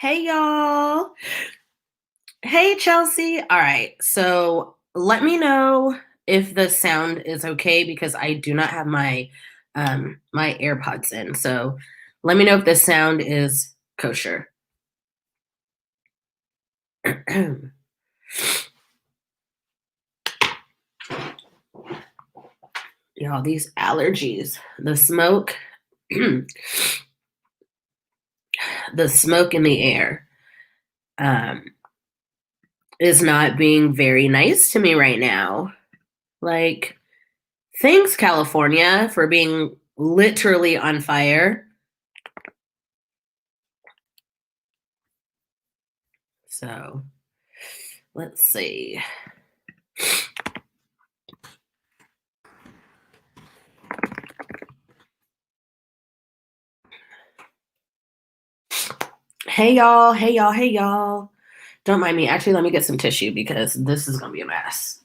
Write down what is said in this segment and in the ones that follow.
Hey, y'all. Hey, Chelsea. All right. So let me know if the sound is okay because I do not have my AirPods in. So let me know if the sound is kosher. Y'all, these allergies, the smoke, the smoke in the air, um, is not being very nice to me right now. Like, thanks, California, for being literally on fire. So let's see. Hey, y'all. Hey, y'all. Hey, y'all. Don't mind me. Actually, let me get some tissue because this is going to be a mess.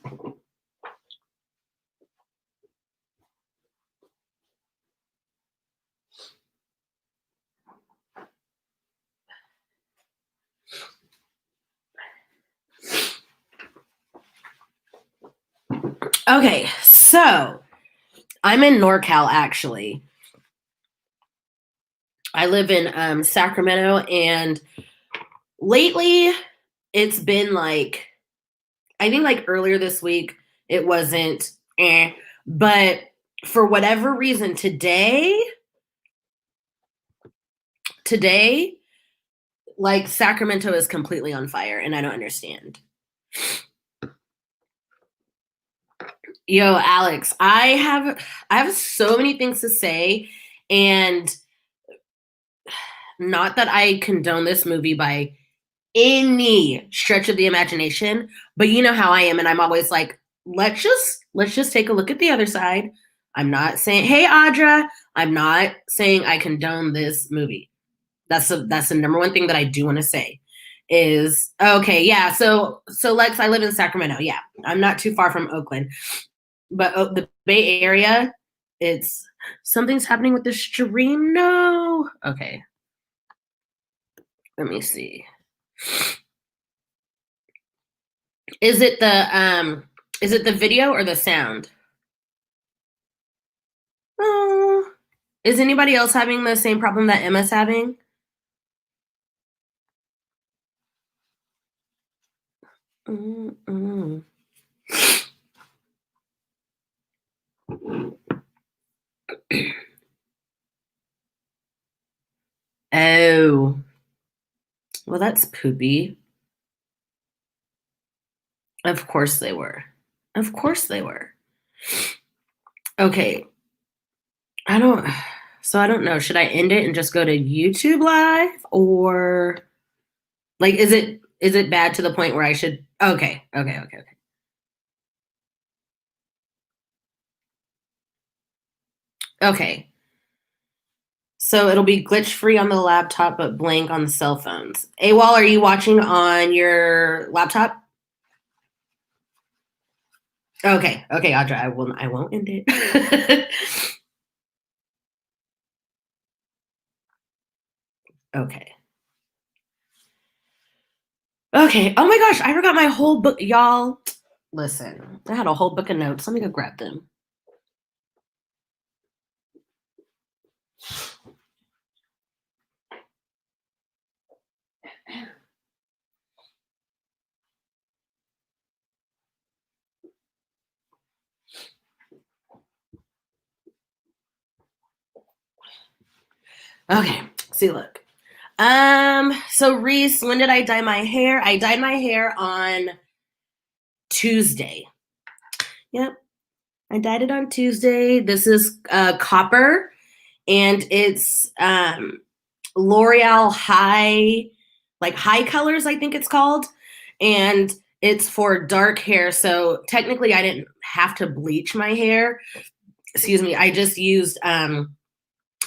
Okay, so I'm in NorCal, actually. I live in Sacramento, and lately it's been like, I think like earlier this week, it wasn't, but for whatever reason, today, like Sacramento is completely on fire, and I don't understand. Yo, Alex, I have so many things to say, and not that I condone this movie by any stretch of the imagination, but you know how I am, and I'm always like, let's just take a look at the other side. I'm not saying, hey Audra, I'm not saying I condone this movie. That's the number one thing that I do want to say is okay, yeah. So Lex, I live in Sacramento. Yeah, I'm not too far from Oakland, but the Bay Area, it's something's happening with the stream. No, okay. Let me see. Is it the video or the sound? Oh, is anybody else having the same problem that Emma's having? Mm-mm. Oh, well, that's poopy. Of course they were. Of course they were. Okay, I don't. So I don't know. Should I end it and just go to YouTube Live, or like is it bad to the point where I should? Okay, okay, okay, okay. Okay. So it'll be glitch free on the laptop, but blank on the cell phones. AWOL, are you watching on your laptop? Okay, okay, Audra, I won't end it. Okay. Okay. Oh my gosh, I forgot my whole book, y'all. Listen, I had a whole book of notes. Let me go grab them. Okay. See, look. So Reese, when did I dye my hair? I dyed my hair on Tuesday. Yep. I dyed it on Tuesday. This is copper, and it's L'Oreal high colors, I think it's called. And it's for dark hair. So technically I didn't have to bleach my hair. Excuse me. I just used a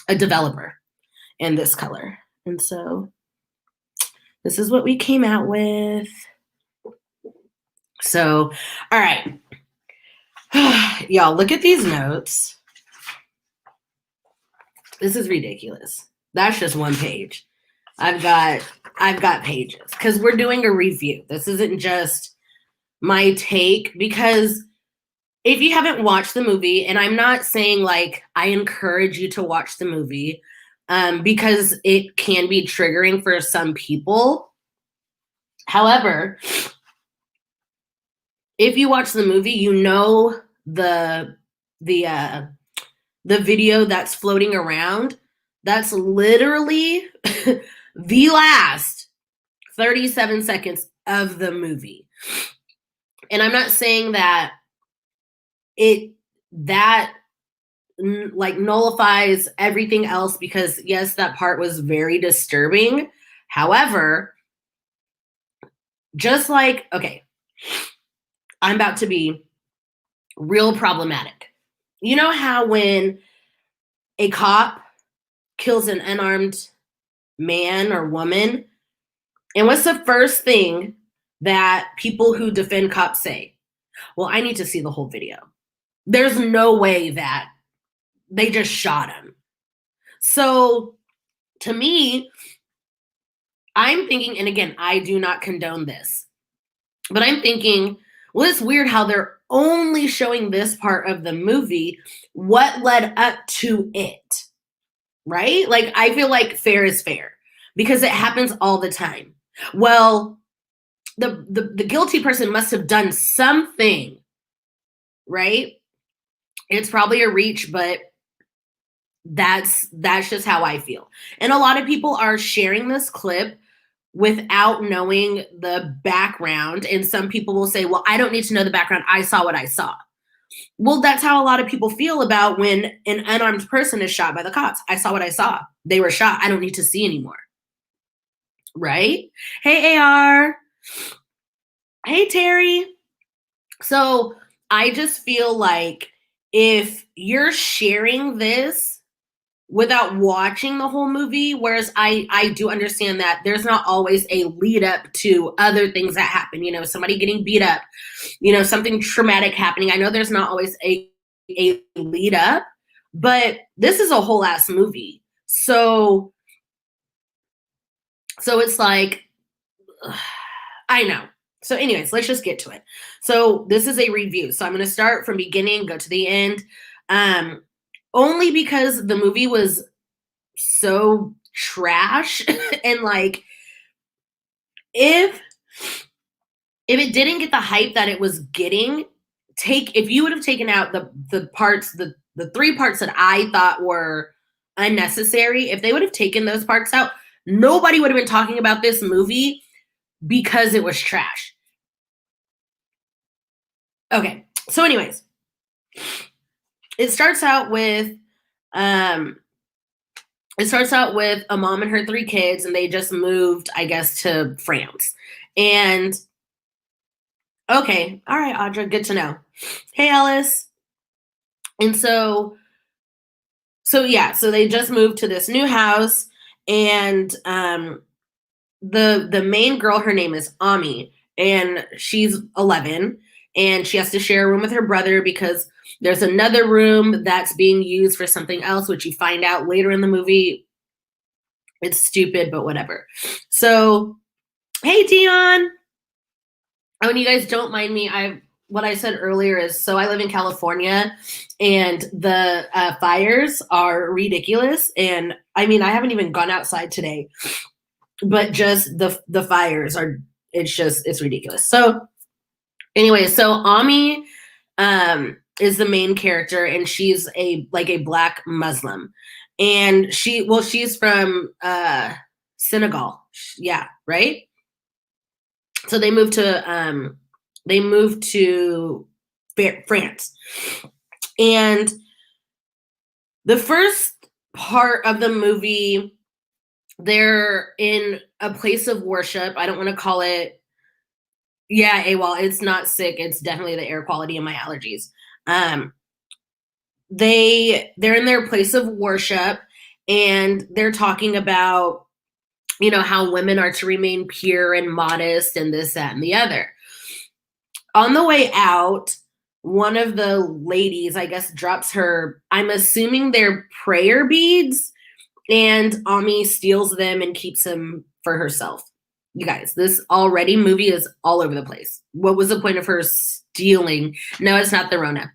developer in this color. And so this is what we came out with. So, all right. Y'all, look at these notes. This is ridiculous. That's just one page. I've got pages because we're doing a review. This isn't just my take, because if you haven't watched the movie, and I'm not saying like I encourage you to watch the movie, because it can be triggering for some people. However, if you watch the movie, you know the video that's floating around, that's literally the last 37 seconds of the movie. And I'm not saying that that like nullifies everything else, because yes, that part was very disturbing. However, just like, okay, I'm about to be real problematic. You know how when a cop kills an unarmed man or woman, and what's the first thing that people who defend cops say? Well, I need to see the whole video. There's no way that they just shot him. So to me, I'm thinking, and again, I do not condone this, but I'm thinking, well, it's weird how they're only showing this part of the movie. What led up to it? Right? Like, I feel like fair is fair because it happens all the time. Well, the guilty person must have done something, right? It's probably a reach, but that's just how I feel. And a lot of people are sharing this clip without knowing the background. And some people will say, well, I don't need to know the background. I saw what I saw. Well, that's how a lot of people feel about when an unarmed person is shot by the cops. I saw what I saw. They were shot. I don't need to see anymore. Right? Hey, AR. Hey, Terry. So I just feel like if you're sharing this without watching the whole movie, whereas I do understand that there's not always a lead up to other things that happen, you know, somebody getting beat up, you know, something traumatic happening. I know there's not always a lead up, but this is a whole ass movie. So it's like, I know. So anyways, let's just get to it. So this is a review. So I'm going to start from beginning, go to the end. Only because the movie was so trash. And like, if it didn't get the hype that it was getting, if you would have taken out the parts, the 3 parts that I thought were unnecessary, if they would have taken those parts out, nobody would have been talking about this movie because it was trash. Okay. So anyways, it starts out with a mom and her 3 kids, and they just moved, I guess, to France. And okay, all right, Audra, good to know. Hey, Ellis. And so they just moved to this new house, and the main girl, her name is Ami, and she's 11, and she has to share a room with her brother because there's another room that's being used for something else, which you find out later in the movie. It's stupid, but whatever. So, hey, Dion. Oh, and you guys don't mind me. What I said earlier is, so I live in California, and the fires are ridiculous. And I mean, I haven't even gone outside today, but just the fires are, it's ridiculous. So anyway, so Ami is the main character, and she's a Black Muslim. And she's from Senegal. Yeah, right? So they moved to France. And the first part of the movie, they're in a place of worship. I don't want to call it, yeah, AWOL. It's not sick. It's definitely the air quality and my allergies. They're in their place of worship, and they're talking about, you know, how women are to remain pure and modest and this, that, and the other. On the way out, one of the ladies, I guess, drops her, I'm assuming they're prayer beads, and Ami steals them and keeps them for herself. You guys, this movie is all over the place. What was the point of her stealing? No, it's not the Rona.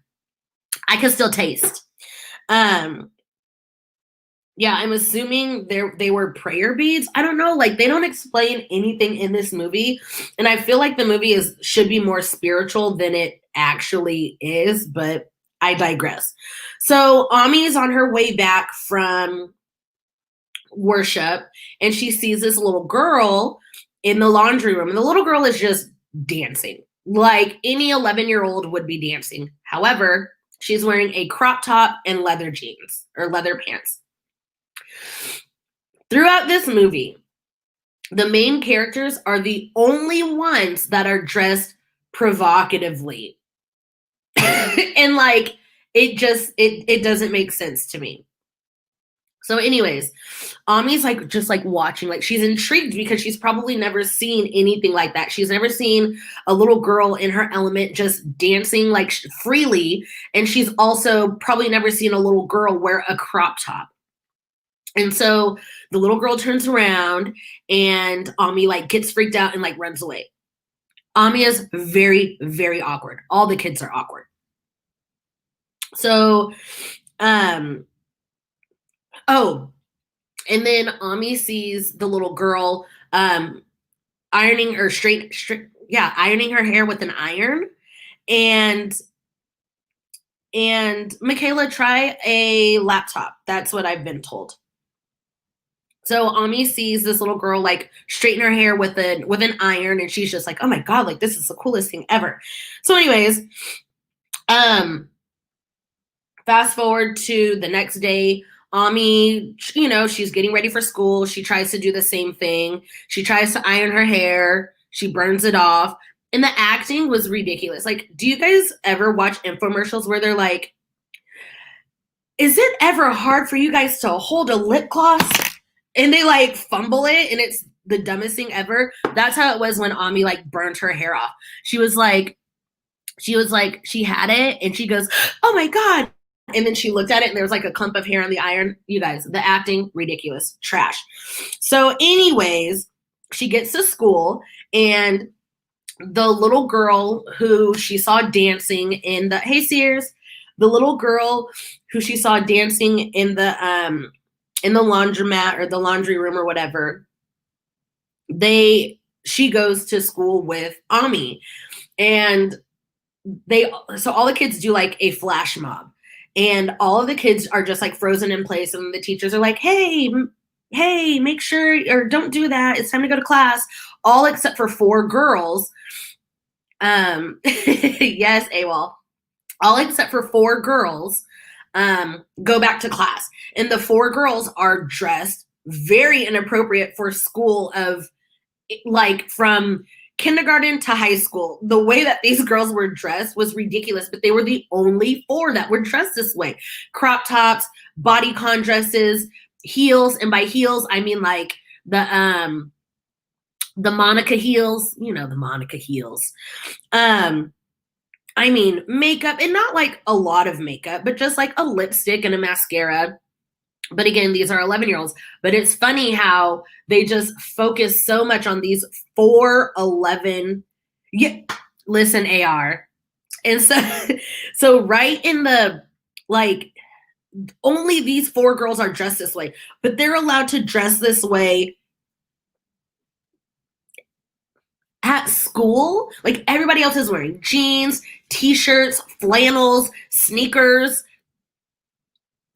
I can still taste. Yeah, I'm assuming they were prayer beads. I don't know. Like, they don't explain anything in this movie, and I feel like the movie should be more spiritual than it actually is. But I digress. So Ami's on her way back from worship, and she sees this little girl in the laundry room, and the little girl is just dancing like any 11-year-old would be dancing. However, she's wearing a crop top and leather jeans or leather pants. Throughout this movie, the main characters are the only ones that are dressed provocatively. And like, it doesn't make sense to me. So anyways, Ami's like just like watching, like she's intrigued because she's probably never seen anything like that. She's never seen a little girl in her element just dancing like freely. And she's also probably never seen a little girl wear a crop top. And so the little girl turns around and Ami like gets freaked out and like runs away. Ami is very, very awkward. All the kids are awkward. So, oh, and then Ami sees the little girl ironing or ironing her hair with an iron. And Michaela, try a laptop. That's what I've been told. So Ami sees this little girl like straighten her hair with an iron, and she's just like, oh my God, like this is the coolest thing ever. So anyways, fast forward to the next day. Ami, you know, she's getting ready for school. She tries to do the same thing. She tries to iron her hair. She burns it off. And the acting was ridiculous. Like, do you guys ever watch infomercials where they're like, is it ever hard for you guys to hold a lip gloss? And they like fumble it and it's the dumbest thing ever. That's how it was when Ami like burned her hair off. She had it and she goes, oh my God. And then she looked at it and there was like a clump of hair on the iron. You guys, the acting, ridiculous, trash. So anyways, she gets to school and the little girl who she saw dancing in the, hey Sears, the little girl who she saw dancing in the laundromat or the laundry room or whatever, she goes to school with Ami. And so all the kids do like a flash mob. And all of the kids are just like frozen in place. And the teachers are like, hey, make sure, or don't do that. It's time to go to class. All except for 4 girls. Yes, AWOL. All except for 4 girls go back to class. And the 4 girls are dressed very inappropriate for school of like from kindergarten to high school. The way that these girls were dressed was ridiculous, but they were the only 4 that were dressed this way. Crop tops, bodycon dresses, heels, and by heels I mean like the Monica heels, you know, the Monica heels. I mean makeup, and not like a lot of makeup, but just like a lipstick and a mascara. But again, these are 11-year-olds. But it's funny how they just focus so much on these 4 11. Yeah, listen, AR. And so right in the, like, only these 4 girls are dressed this way. But they're allowed to dress this way at school. Like, everybody else is wearing jeans, t-shirts, flannels, sneakers.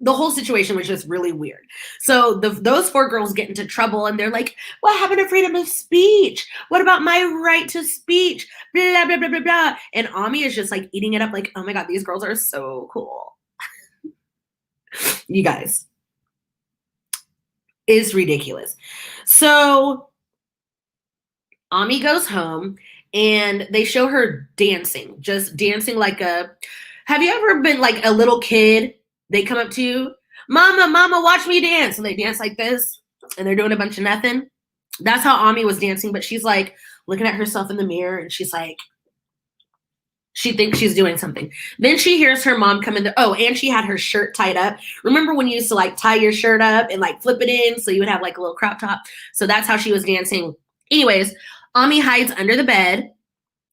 The whole situation was just really weird. So those 4 girls get into trouble and they're like, what happened to freedom of speech? What about my right to speech? Blah, blah, blah, blah, blah. And Ami is just like eating it up like, oh my God, these girls are so cool. You guys, it's ridiculous. So Ami goes home and they show her dancing, just dancing like have you ever been like a little kid? They come up to you, mama, watch me dance. And they dance like this and they're doing a bunch of nothing. That's how Ami was dancing. But she's like looking at herself in the mirror and she's like, She thinks she's doing something. Then she hears her mom come in there. Oh, and she had her shirt tied up. Remember when you used to like tie your shirt up and like flip it in so you would have like a little crop top? So that's how she was dancing. Anyways, Ami hides under the bed.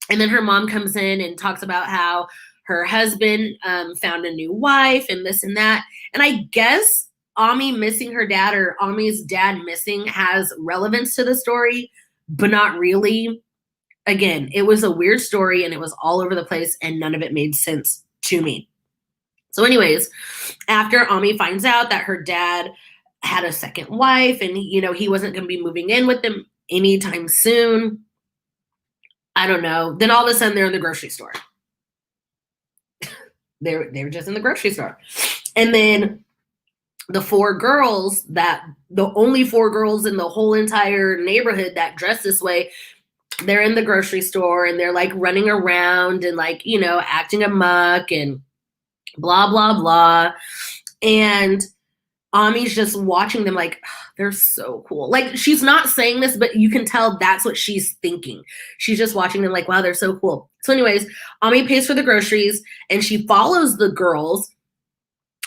And then her mom comes in and talks about how her husband found a new wife and this and that. And I guess Ami missing her dad or Ami's dad missing has relevance to the story, but not really. Again, it was a weird story and it was all over the place and none of it made sense to me. So anyways, after Ami finds out that her dad had a second wife and, you know, he wasn't going to be moving in with them anytime soon, I don't know. Then all of a sudden they're in the grocery store. They're just in the grocery store. And then the only 4 girls in the whole entire neighborhood that dress this way, they're in the grocery store and they're like running around and like, you know, acting amok and blah, blah, blah. And Ami's just watching them like, oh, they're so cool. Like, she's not saying this, but you can tell that's what she's thinking. She's just watching them like, wow, they're so cool. So anyways, Ami pays for the groceries and she follows the girls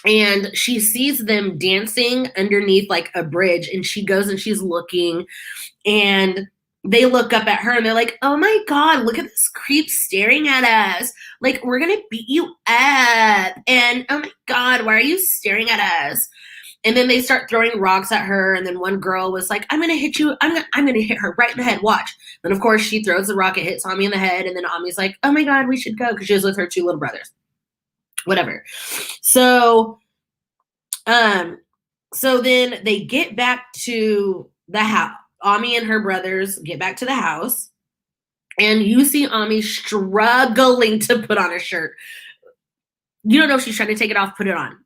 and she sees them dancing underneath like a bridge and she goes and she's looking and they look up at her and they're like, oh my God, look at this creep staring at us. Like, we're going to beat you up. And oh my God, why are you staring at us? And then they start throwing rocks at her. And then one girl was like, I'm going to hit you. I'm going to hit her right in the head. Watch. Then, of course, she throws the rock. It hits Ami in the head. And then Ami's like, oh my God, we should go. Because she was with her 2 little brothers. Whatever. So then they get back to the house. Ami and her brothers get back to the house. And you see Ami struggling to put on a shirt. You don't know if she's trying to take it off, put it on.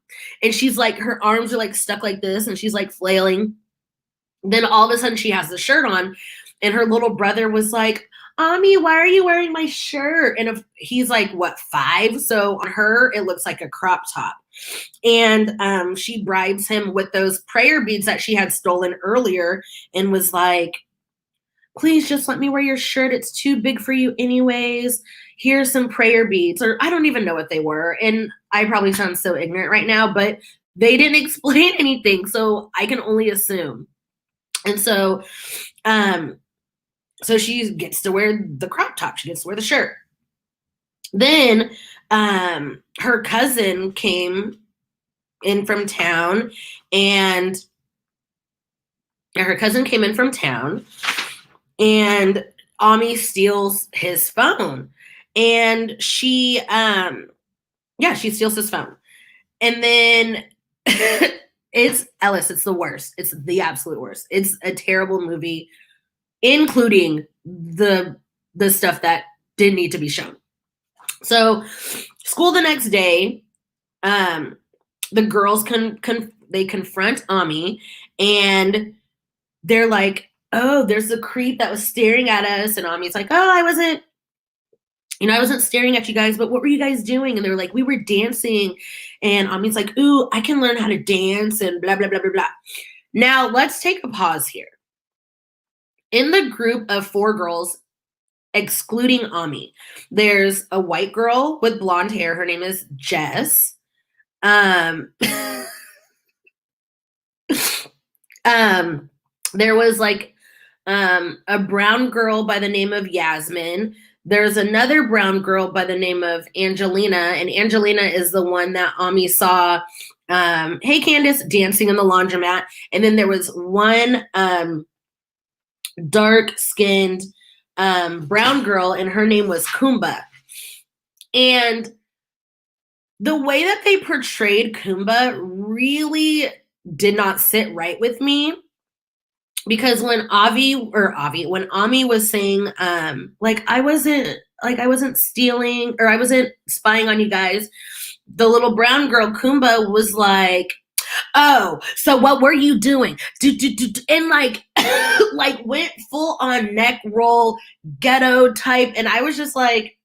And she's like, her arms are like stuck like this and she's like flailing. Then all of a sudden she has the shirt on and her little brother was like, Ami, why are you wearing my shirt? And if he's like, what, 5? So on her, it looks like a crop top. And she bribes him with those prayer beads that she had stolen earlier and was like, please just let me wear your shirt. It's too big for you anyways. Here's some prayer beads. Or I don't even know what they were. And I probably sound so ignorant right now, but they didn't explain anything. So I can only assume. And so, so she gets to wear the crop top. She gets to wear the shirt. Then her cousin came in from town and Ami steals his phone and she steals his phone. And then it's Ellis. It's the worst. It's the absolute worst. It's a terrible movie, including the stuff that didn't need to be shown. So school the next day, the girls they confront Ami and they're like, oh, there's a creep that was staring at us. And Ami's like, oh, I wasn't staring at you guys, but what were you guys doing? And they're like, we were dancing. And Ami's like, ooh, I can learn how to dance and blah, blah, blah, blah, blah. Now let's take a pause here. In the group of 4 girls, excluding Ami, there's a white girl with blonde hair. Her name is Jess. There was like a brown girl by the name of Yasmin. There's another brown girl by the name of Angelina, and Angelina is the one that Ami saw, hey Candace, dancing in the laundromat. And then there was one dark-skinned brown girl, and her name was Kumba. And the way that they portrayed Kumba really did not sit right with me. Because when Ami was saying, like I wasn't stealing or I wasn't spying on you guys, the little brown girl Kumba was like, oh, so what were you doing? And like, like went full on neck roll ghetto type, and I was just like,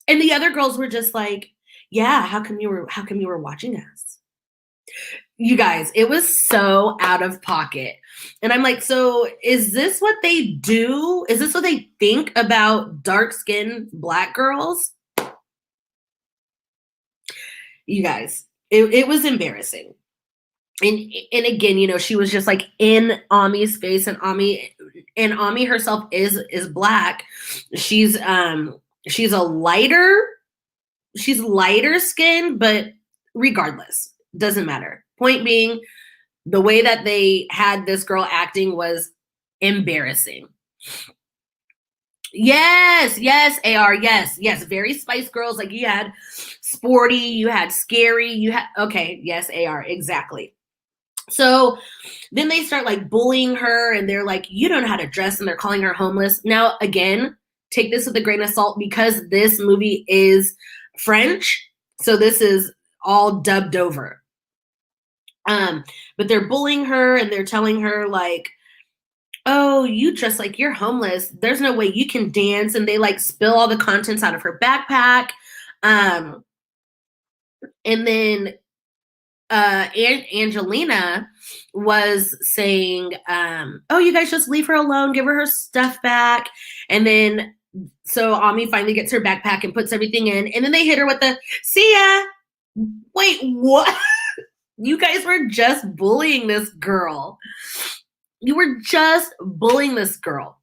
and the other girls were just like, yeah, how come you were watching us? You guys, it was so out of pocket. And I'm like, so is this what they do? Is this what they think about dark-skinned Black girls? You guys, it was embarrassing. And again, you know, she was just like in Ami's face, and Ami herself is Black. She's she's lighter skinned, but regardless, doesn't matter. Point being, the way that they had this girl acting was embarrassing. Yes, yes, AR, yes, yes. Very Spice Girls. Like you had sporty, you had scary, you had, okay, yes, AR, exactly. So then they start like bullying her, and they're like, you don't know how to dress, and they're calling her homeless. Now, again, take this with a grain of salt because this movie is French. So this is all dubbed over. But they're bullying her, and they're telling her like, oh, you dress like you're homeless. There's no way you can dance. And they like spill all the contents out of her backpack. And then Angelina was saying, oh, you guys just leave her alone, give her stuff back. And then so Ami finally gets her backpack and puts everything in. And then they hit her with the, see ya. Wait, what? You guys were just bullying this girl. You were just bullying this girl.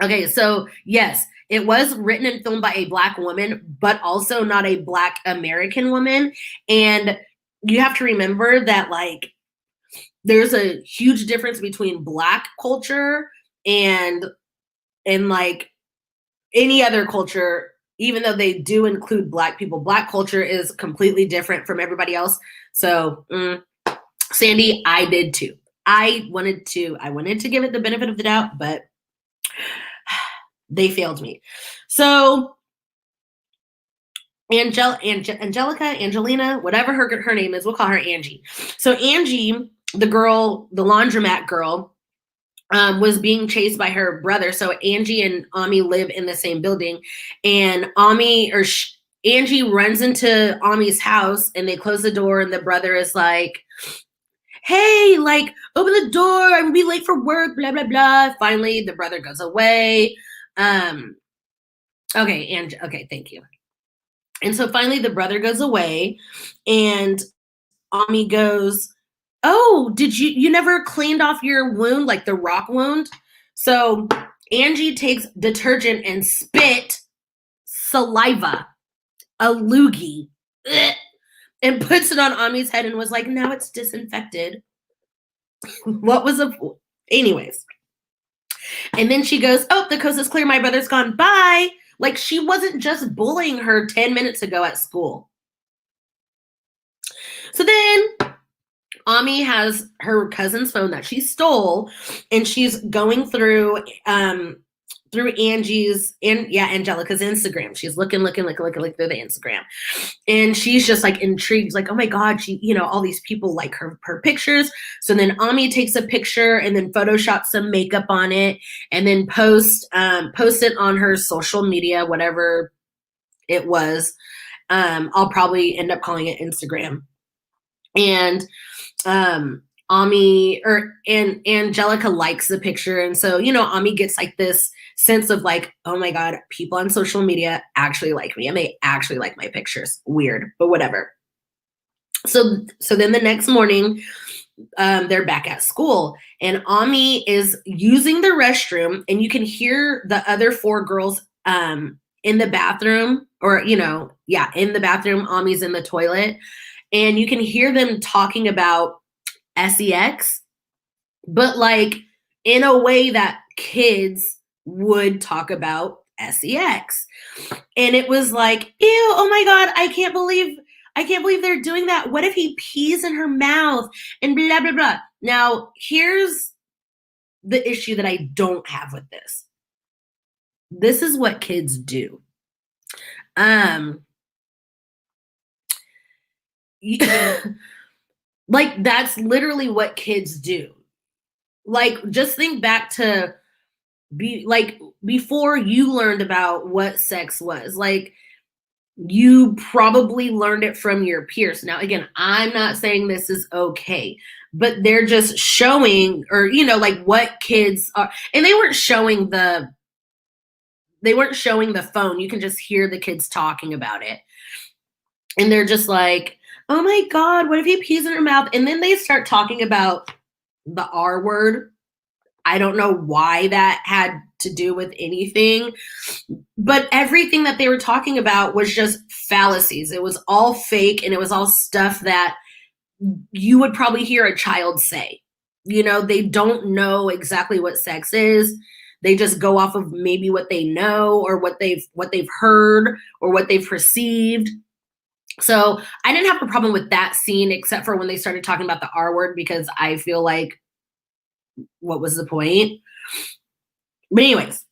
Okay, so yes, it was written and filmed by a Black woman, but also not a Black American woman. And you have to remember that like there's a huge difference between Black culture and like any other culture, even though they do include Black people. Black culture is completely different from everybody else. So Sandy, I did too. I wanted to give it the benefit of the doubt, but they failed me. So Angelina, whatever her name is, we'll call her Angie. So Angie, the girl, the laundromat girl, was being chased by her brother. So Angie and Ami live in the same building, and Angie runs into Ami's house, and they close the door, and the brother is like, hey, like, open the door, I'm gonna be late for work, blah, blah, blah. Finally, the brother goes away. Okay, thank you. And so finally the brother goes away, and Ami goes, oh, did you never cleaned off your wound, like the rock wound? So Angie takes detergent and spit saliva, a loogie, and puts it on Ami's head and was like, now it's disinfected. What was anyways. And then she goes, oh, the coast is clear, my brother's gone, bye. Like she wasn't just bullying her 10 minutes ago at school. So then Ami has her cousin's phone that she stole, and she's going through Angelica's Instagram. She's looking through the Instagram, and she's just like intrigued, like, oh my God, she, you know, all these people like her pictures. So then Ami takes a picture and then photoshops some makeup on it, and then post it on her social media, whatever it was. I'll probably end up calling it Instagram. And Angelica likes the picture, and so, you know, Ami gets like this sense of like, oh my God, people on social media actually like me, and they actually like my pictures. Weird, but whatever. So then the next morning, they're back at school, and Ami is using the restroom, and you can hear the other 4 girls in the bathroom, or, you know, yeah, in the bathroom. Ami's in the toilet, and you can hear them talking about sex, but like in a way that kids would talk about sex. And it was like, ew, oh my God, I can't believe they're doing that. What if he pees in her mouth and blah, blah, blah. Now, here's the issue that I don't have with this. This is what kids do. Like, that's literally what kids do. Like, just think back to before you learned about what sex was. Like, You probably learned it from your peers. Now, again, I'm not saying this is okay, but they're just showing, or, like what kids are, and they weren't showing the phone. You can just hear the kids talking about it. And they're just like, oh my God, what if he pees in her mouth? And then they start talking about the R word. I don't know why that had to do with anything, but everything that they were talking about was just fallacies. It was all fake, and it was all stuff that you would probably hear a child say. They don't know exactly what sex is. They just go off of maybe what they know, or what they've heard, or what they've perceived. So I didn't have a problem with that scene, except for when they started talking about the R word, because I feel like, what was the point? But anyways,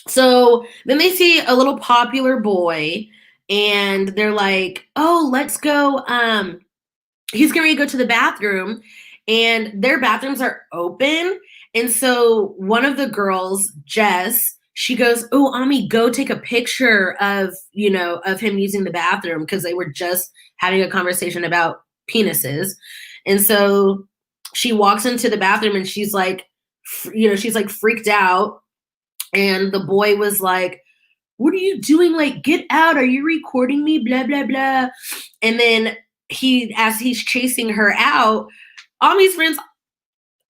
so then they see a little popular boy, and they're like, oh, let's go. He's going to go to the bathroom, and their bathrooms are open. And so one of the girls, Jess, she goes, oh, Ami, go take a picture of him using the bathroom, because they were just having a conversation about penises. And so she walks into the bathroom, and she's like, she's like freaked out. And the boy was like, what are you doing? Like, get out. Are you recording me? Blah, blah, blah. And then as he's chasing her out, Ami's friends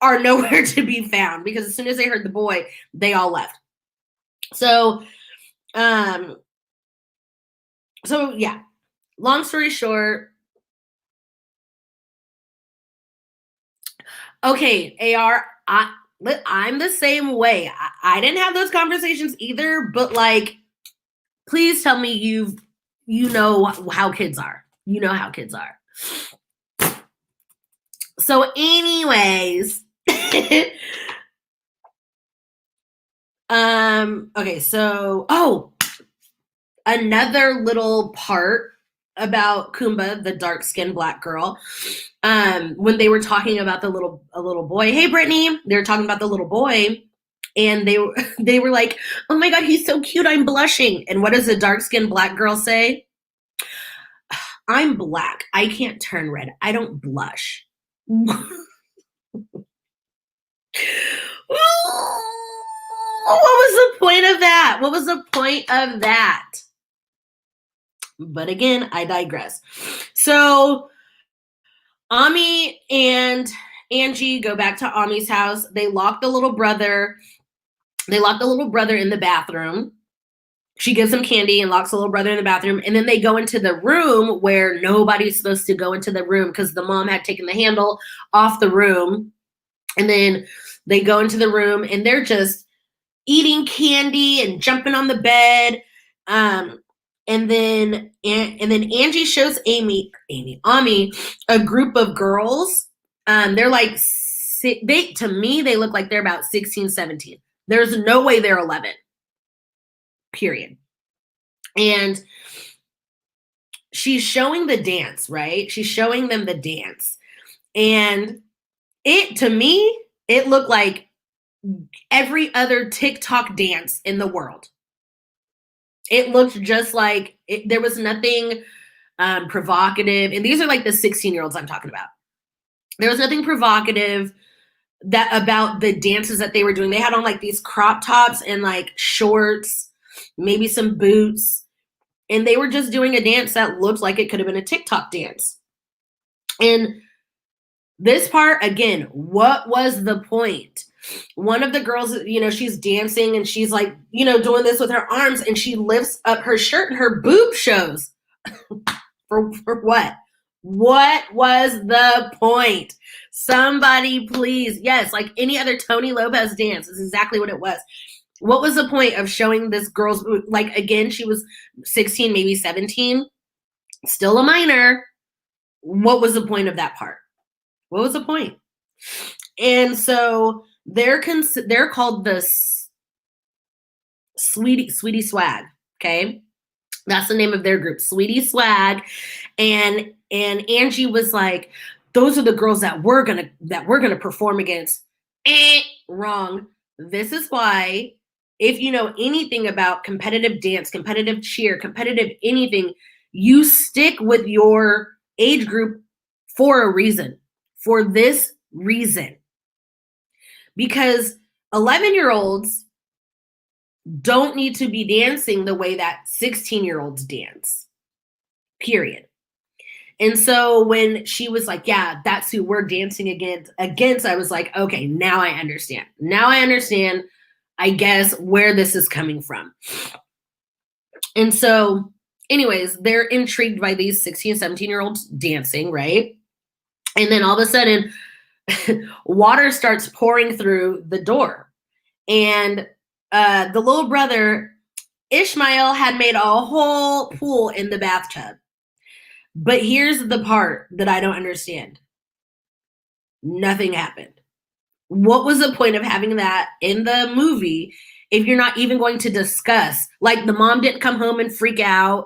are nowhere to be found, because as soon as they heard the boy, they all left. So yeah, long story short. Okay, AR, I'm the same way. I didn't have those conversations either, but like, please tell me you know how kids are. You know how kids are. So anyways, okay, so, another little part about Kumba, the dark-skinned black girl, when they were talking about a little boy. Hey, Brittany, they were talking about the little boy, and they were like, oh my God, he's so cute, I'm blushing. And what does the dark-skinned black girl say? I'm black. I can't turn red. I don't blush. What was the point of that? What was the point of that? But again, I digress. So Ami and Angie go back to Ami's house. They lock the little brother. They lock the little brother in the bathroom. She gives him candy and locks the little brother in the bathroom. And then they go into the room where nobody's supposed to go into the room, because the mom had taken the handle off the room. And then they go into the room, and they're just eating candy and jumping on the bed. And then Angie shows Ami, a group of girls. They're like, to me, they look like they're about 16, 17. There's no way they're 11. Period. And she's showing the dance, right? She's showing them the dance. And to me, it looked like every other TikTok dance in the world. It looked just like there was nothing provocative. And these are like the 16-year-olds I'm talking about. There was nothing provocative about the dances that they were doing. They had on like these crop tops and like shorts, maybe some boots. And they were just doing a dance that looked like it could have been a TikTok dance. And this part, again, what was the point? One of the girls, she's dancing, and she's like, doing this with her arms, and she lifts up her shirt and her boob shows. For what? What was the point? Somebody please. Yes, like any other Tony Lopez dance is exactly what it was. What was the point of showing this girl's, like, again, she was 16, maybe 17, still a minor. What was the point of that part? What was the point? And so they're called the Sweetie Swag. Okay. That's the name of their group, Sweetie Swag. And Angie was like, those are the girls that we're gonna perform against. Wrong. This is why if you know anything about competitive dance, competitive cheer, competitive anything, you stick with your age group for a reason, for this reason. Because 11-year-olds don't need to be dancing the way that 16-year-olds dance, period. And so when she was like, yeah, that's who we're dancing against, I was like, okay, now I understand. Now I understand, I guess, where this is coming from. And so, anyways, they're intrigued by these 16, 17-year-olds dancing, right? And then all of a sudden, water starts pouring through the door. And the little brother, Ishmael, had made a whole pool in the bathtub. But here's the part that I don't understand. Nothing happened. What was the point of having that in the movie if you're not even going to discuss? Like, the mom didn't come home and freak out.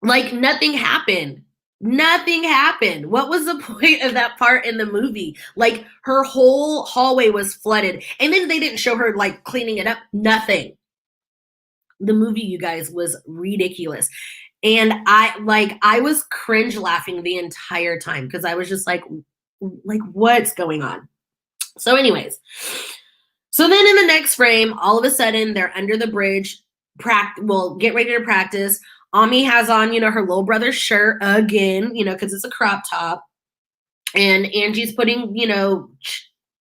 Like, nothing happened. Nothing happened. What was the point of that part in the movie? Like, her whole hallway was flooded. And then they didn't show her, like, cleaning it up. Nothing. The movie, you guys, was ridiculous. And I was cringe laughing the entire time because I was just like, what's going on? So anyways, so then in the next frame, all of a sudden they're under the bridge, get ready to practice. Ami has on, her little brother's shirt again, because it's a crop top. And Angie's putting,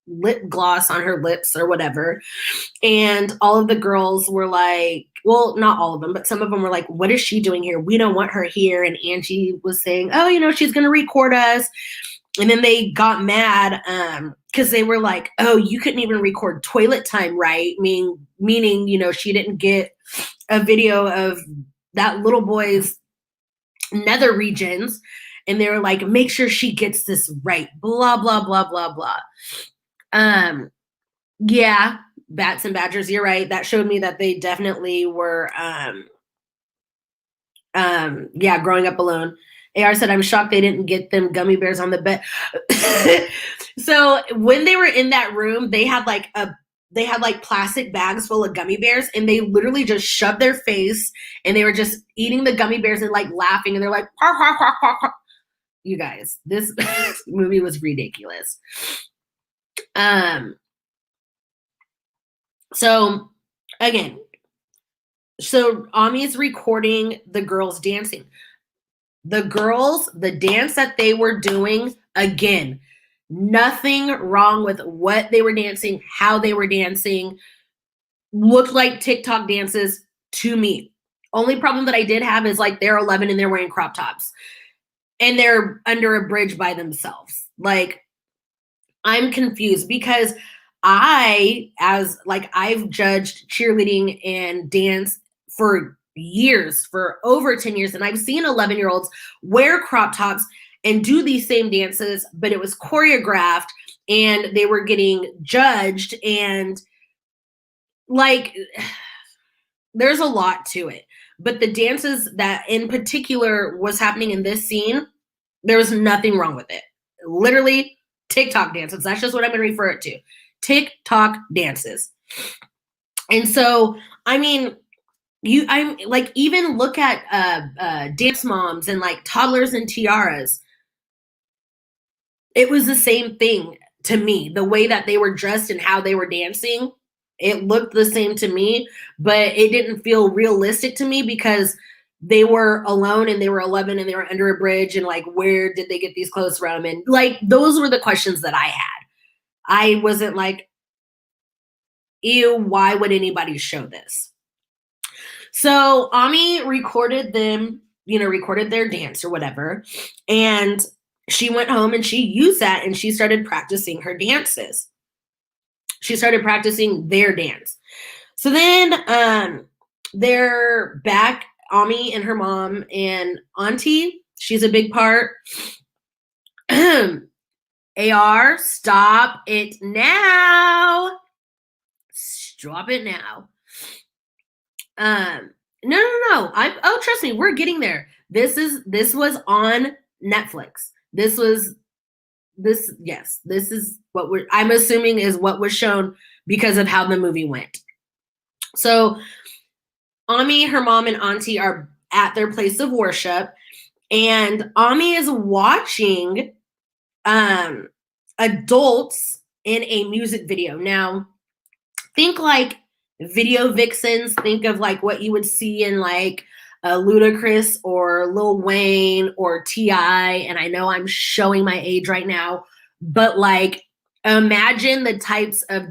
lip gloss on her lips or whatever. And all of the girls were like, well, not all of them, but some of them were like, what is she doing here? We don't want her here. And Angie was saying, oh, she's going to record us. And then they got mad because they were like, oh, you couldn't even record toilet time, right? Meaning, she didn't get a video of that little boy's nether regions. And they were like, make sure she gets this right. Blah, blah, blah, blah, blah. Yeah, Bats and Badgers, you're right. That showed me that they definitely were, growing up alone. AR said, I'm shocked they didn't get them gummy bears on the bed. So when they were in that room, they had like plastic bags full of gummy bears, and they literally just shoved their face and they were just eating the gummy bears and like laughing. And they're like, ha, ha, ha, ha, ha. You guys, this movie was ridiculous. So again, Ami's recording the girls dancing. The dance that they were doing, again, nothing wrong with what they were dancing, how they were dancing, looked like TikTok dances to me. Only problem that I did have is like they're 11 and they're wearing crop tops and they're under a bridge by themselves. Like, I'm confused because I've judged cheerleading and dance for years, for over 10 years. And I've seen 11-year-olds wear crop tops and do these same dances, but it was choreographed and they were getting judged. And like, there's a lot to it. But the dances that in particular was happening in this scene, there was nothing wrong with it. Literally, TikTok dances. That's just what I'm going to refer it to. TikTok dances. And so, I'm like, even look at dance moms and like toddlers and tiaras. It was the same thing to me. The way that they were dressed and how they were dancing, it looked the same to me, but it didn't feel realistic to me because they were alone and they were 11 and they were under a bridge, and like, where did they get these clothes from? And like, those were the questions that I had. I wasn't like, ew, why would anybody show this? So Ami recorded them, recorded their dance or whatever. And she went home and she used that and she started practicing her dances. She started practicing their dance. So then they're back, Ami and her mom and auntie. She's a big part. AR, stop it now. Stop it now. No. Trust me, we're getting there. This was on Netflix. This is what I'm assuming is what was shown because of how the movie went. So Ami, her mom, and auntie are at their place of worship, and Ami is watching adults in a music video. Now, think like video vixens. Think of like what you would see in like Ludacris or Lil Wayne or T.I. And I know I'm showing my age right now, but like imagine the types of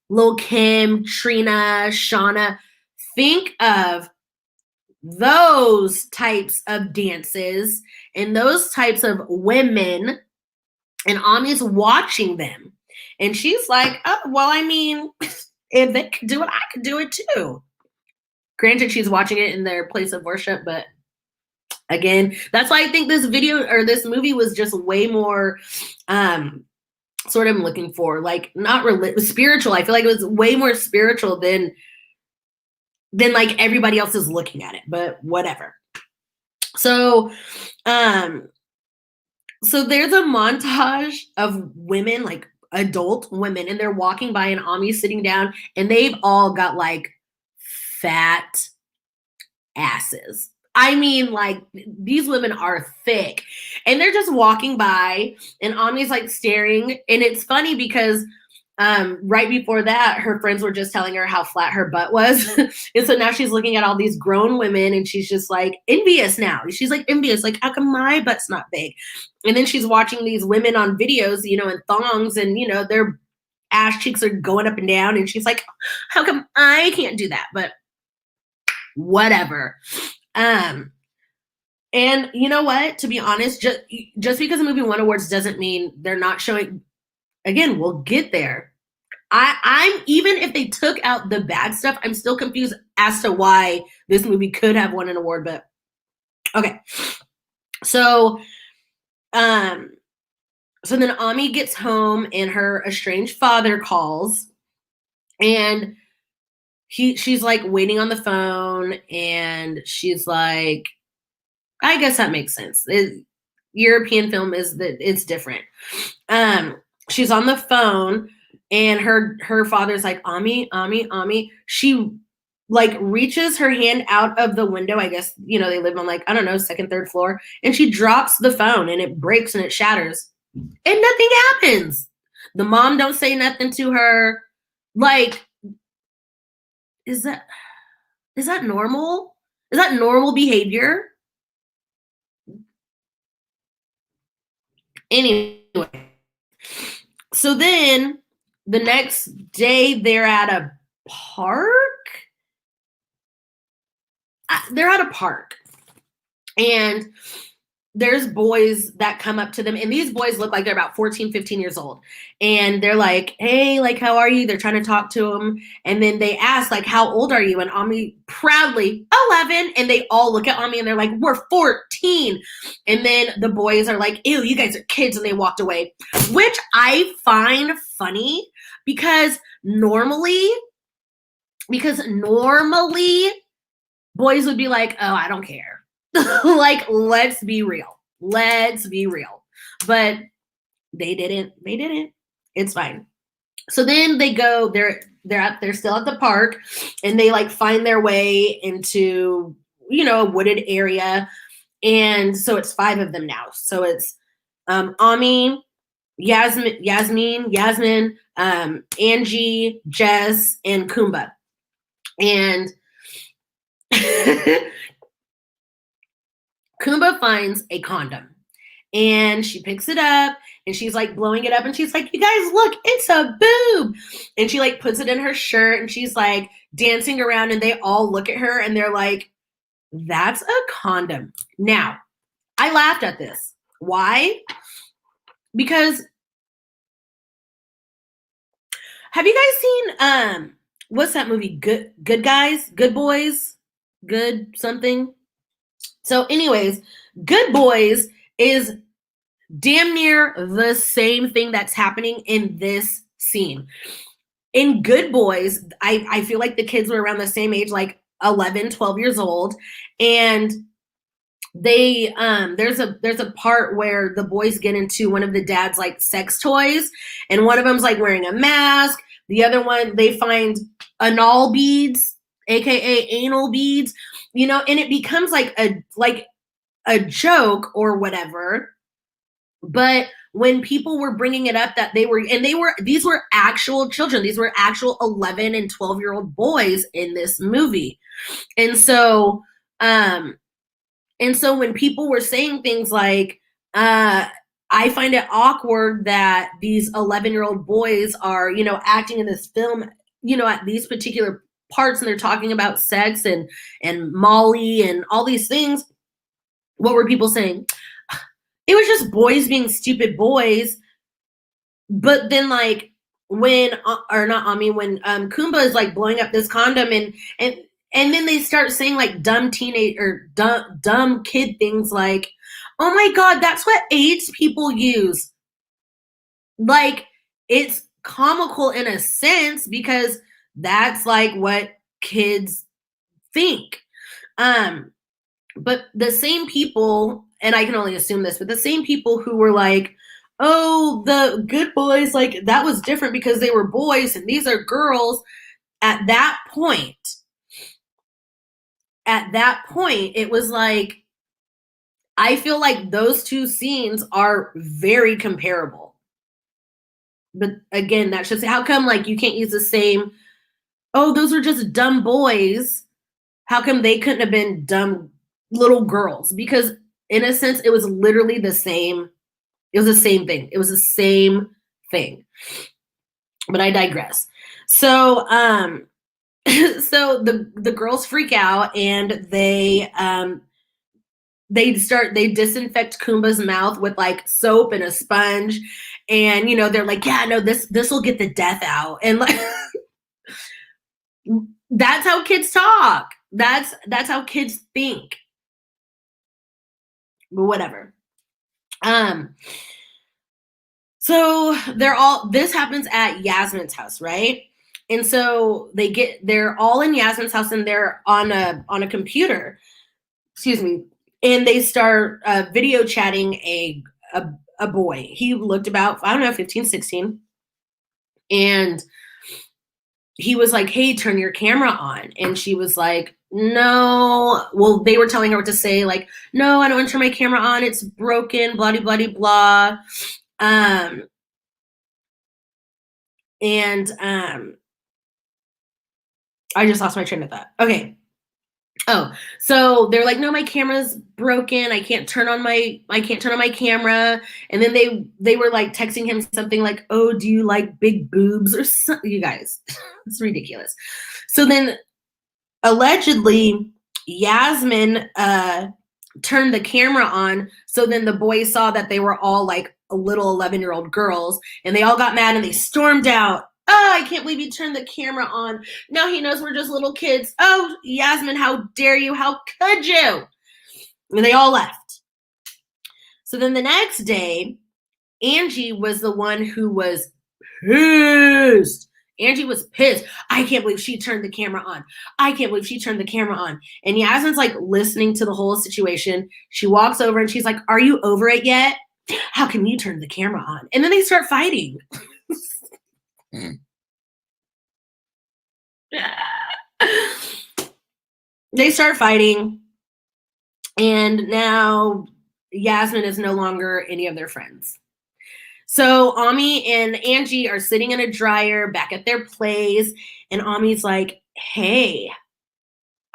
Lil Kim, Trina, Shauna. Think of those types of dances and those types of women, and Ami's watching them. And she's like, oh, well, I mean, if they could do it, I could do it too. Granted, she's watching it in their place of worship, but again, that's why I think this video or this movie was just way more sort of I'm looking for, like not spiritual. I feel like it was way more spiritual than like everybody else is looking at it, but whatever. So so there's a montage of women, like adult women, and they're walking by and Ami's sitting down, and they've all got like fat asses. I mean, like these women are thick, and they're just walking by, and Ami's like staring, and it's funny because right before that, her friends were just telling her how flat her butt was. And so now she's looking at all these grown women and she's just like envious now. She's like envious, like, how come my butt's not big? And then she's watching these women on videos, you know, in thongs, and, you know, their ass cheeks are going up and down. And she's like, how come I can't do that? But whatever. And you know what? To be honest, just because the movie won awards doesn't mean they're not showing. Again, we'll get there. I'm even if they took out the bad stuff, I'm still confused as to why this movie could have won an award. But okay, so so then Ami gets home and her estranged father calls, and she's like waiting on the phone, and she's like, I guess that makes sense. European film is that it's different. She's on the phone, and her father's like, Ami. She like reaches her hand out of the window. I guess, you know, they live on like, I don't know, second, third floor, and she drops the phone and it breaks and it shatters and nothing happens. The mom don't say nothing to her. Like, is that normal? Is that normal behavior? Anyway, so then the next day they're at a park. They're at a park, and there's boys that come up to them, and these boys look like they're about 14, 15 years old. And they're like, hey, like, how are you? They're trying to talk to them. And then they ask, like, how old are you? And Ami proudly, 11. And they all look at Ami and they're like, we're 14. And then the boys are like, ew, you guys are kids. And they walked away, which I find funny because normally boys would be like, oh, I don't care. Like, let's be real. But they didn't. It's fine. So then they go, they're still at the park, and they like find their way into, you know, a wooded area. And so it's 5 of them now. So it's Ami, Yasmin, Angie, Jess, and Kumba. And Kumba finds a condom, and she picks it up, and she's like blowing it up, and she's like, you guys, look, it's a boob. And she like puts it in her shirt, and she's like dancing around, and they all look at her and they're like, that's a condom. Now, I laughed at this. Why? Because have you guys seen what's that movie? Good Guys, Good Boys, Good something. So anyways, Good Boys is damn near the same thing that's happening in this scene. In Good Boys, I feel like the kids were around the same age, like 11, 12 years old. And they there's a part where the boys get into one of the dad's like sex toys, and one of them's like wearing a mask. The other one, they find anal beads aka anal beads, and it becomes like a joke or whatever. But when people were bringing it up that these were actual children, these were actual 11 and 12-year-old boys in this movie. And so when people were saying things like, I find it awkward that these 11-year-old boys are, acting in this film, at these particular parts, and they're talking about sex and Molly and all these things. What were people saying? It was just boys being stupid boys. But then, like, when Kumba is like blowing up this condom, and then they start saying like dumb teenage or dumb kid things like, oh my God, that's what AIDS people use. Like, it's comical in a sense because that's like what kids think. But the same people, and I can only assume this, but the same people who were like, oh, the good boys, like that was different because they were boys and these are girls. At that point, it was like, I feel like those two scenes are very comparable. But again, that's just how come like you can't use the same, oh, those are just dumb boys. How come they couldn't have been dumb little girls? Because in a sense, it was literally the same. It was the same thing. It was the same thing. But I digress. So, so the girls freak out and they disinfect Kumba's mouth with like soap and a sponge, and they're like, yeah, no, this will get the death out, and like that's how kids talk. That's how kids think. But whatever. So this happens at Yasmin's house, right? And so they're all in Yasmin's house and they're on a computer, excuse me, and they start video chatting a boy. He looked about, I don't know, 15, 16. And he was like, hey, turn your camera on. And she was like, no. Well, they were telling her what to say, like, no, I don't want to turn my camera on. It's broken, blah, blah, blah, blah. And I just lost my train of thought. Okay. Oh, so they're like, no, my camera's broken. I can't turn on my camera. And then they were like texting him something like, oh, do you like big boobs or something? You guys, it's ridiculous. So then allegedly Yasmin turned the camera on. So then the boys saw that they were all like a little 11-year-old girls, and they all got mad and they stormed out. Oh, I can't believe you turned the camera on. Now he knows we're just little kids. Oh, Yasmin, how dare you? How could you? And they all left. So then the next day, Angie was the one who was pissed. Angie was pissed. I can't believe she turned the camera on. I can't believe she turned the camera on. And Yasmin's like listening to the whole situation. She walks over and she's like, are you over it yet? How can you turn the camera on? And then they start fighting. They start fighting, and now Yasmin is no longer any of their friends. So Ami and Angie are sitting in a dryer back at their place, and Ami's like, hey,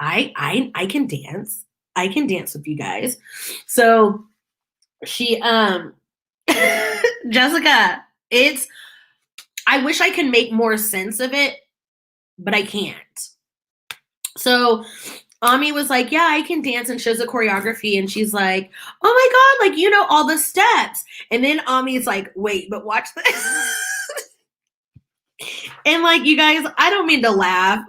I can dance. I can dance with you guys. So she Jessica, I wish I could make more sense of it, but I can't. So Ami was like, yeah, I can dance, and shows the choreography, and she's like, oh my God, like, all the steps. And then Ami's like, wait, but watch this. And like, you guys, I don't mean to laugh,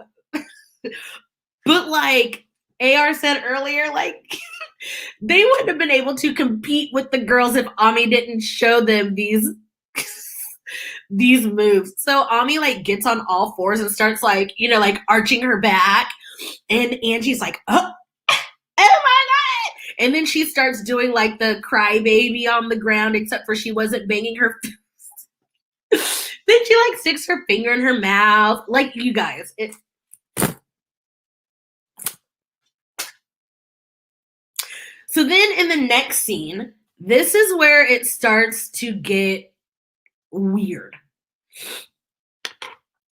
but like AR said earlier, like they wouldn't have been able to compete with the girls if Ami didn't show them these moves. So Ami like gets on all fours and starts like, like arching her back. And Angie's like, oh my God. And then she starts doing like the crybaby on the ground, except for she wasn't banging her. Then she like sticks her finger in her mouth. Like, you guys, So then in the next scene, this is where it starts to get weird.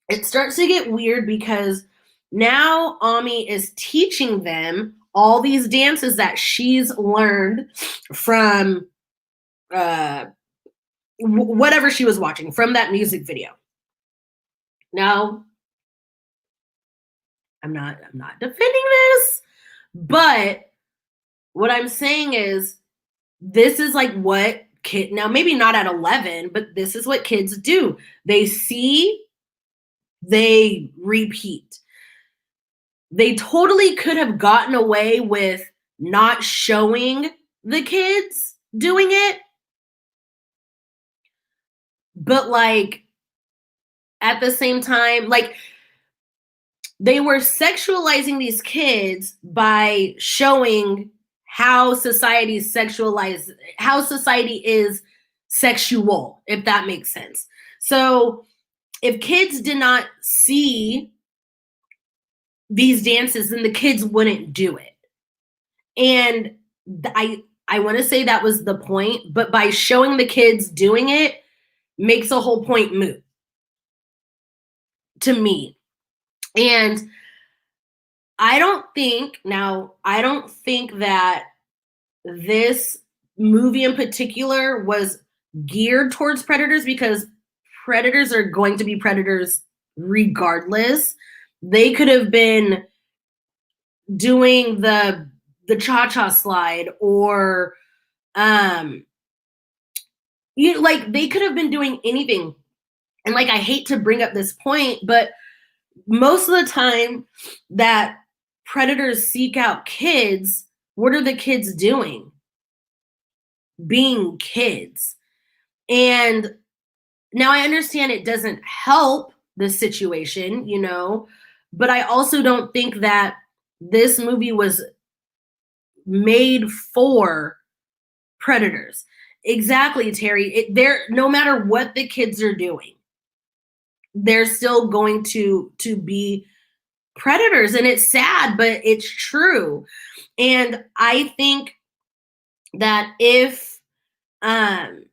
It starts to get weird because now Ami is teaching them all these dances that she's learned from whatever she was watching, from that music video. Now, I'm not defending this, but what I'm saying is this is like what kid, now maybe not at 11, but this is what kids do. They see, they repeat. They totally could have gotten away with not showing the kids doing it, but like at the same time, like they were sexualizing these kids by showing how society is sexual, if that makes sense. So if kids did not see these dances, then the kids wouldn't do it. And I want to say that was the point, but by showing the kids doing it makes the whole point moot to me. And I don't think that this movie in particular was geared towards predators, because predators are going to be predators regardless. They could have been doing the cha-cha slide, or they could have been doing anything. And like, I hate to bring up this point, but most of the time that predators seek out kids, what are the kids doing? Being kids. And now I understand it doesn't help the situation, but I also don't think that this movie was made for predators. Exactly, Terry. No matter what the kids are doing, they're still going to be predators. And it's sad, but it's true. And I think that if and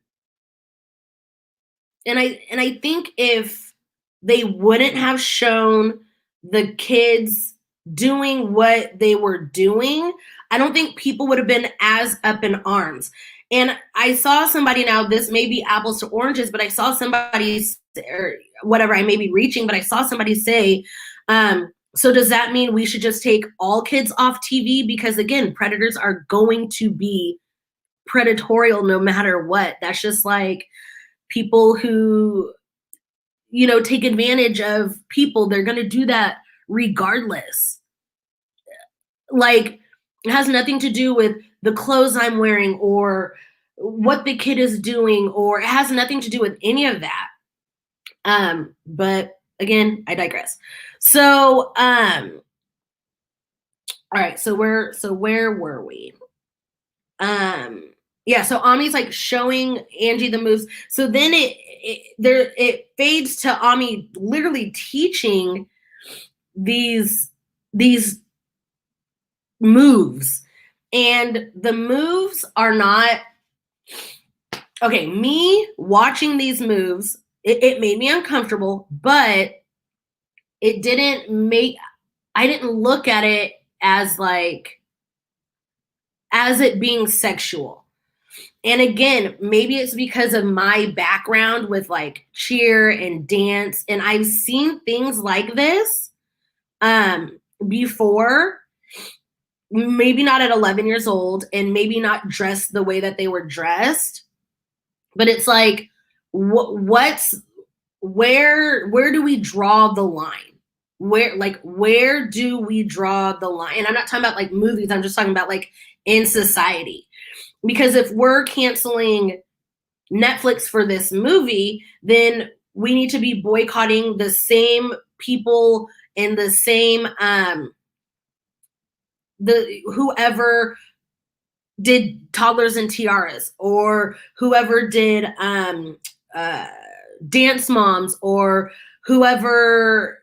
I think if they wouldn't have shown the kids doing what they were doing, I don't think people would have been as up in arms. And I saw somebody, now this may be apples to oranges, but I saw somebody, or whatever, I may be reaching, but I saw somebody say, so does that mean we should just take all kids off TV? Because again, predators are going to be predatorial no matter what. That's just like people who, take advantage of people. They're going to do that regardless. Like, it has nothing to do with the clothes I'm wearing or what the kid is doing, or it has nothing to do with any of that. But again, I digress. So, all right. So where were we? Yeah. So Ami's like showing Angie the moves. So then it fades to Ami literally teaching these moves, and the moves are not okay. Me watching these moves, it made me uncomfortable, but I didn't look at it as it being sexual. And again, maybe it's because of my background with like cheer and dance, and I've seen things like this before, maybe not at 11 years old, and maybe not dressed the way that they were dressed, but it's like, where do we draw the line? Where do we draw the line? And I'm not talking about like movies, I'm just talking about like in society. Because if we're canceling Netflix for this movie, then we need to be boycotting the same people and the same whoever did Toddlers and Tiaras, or whoever did Dance Moms, or whoever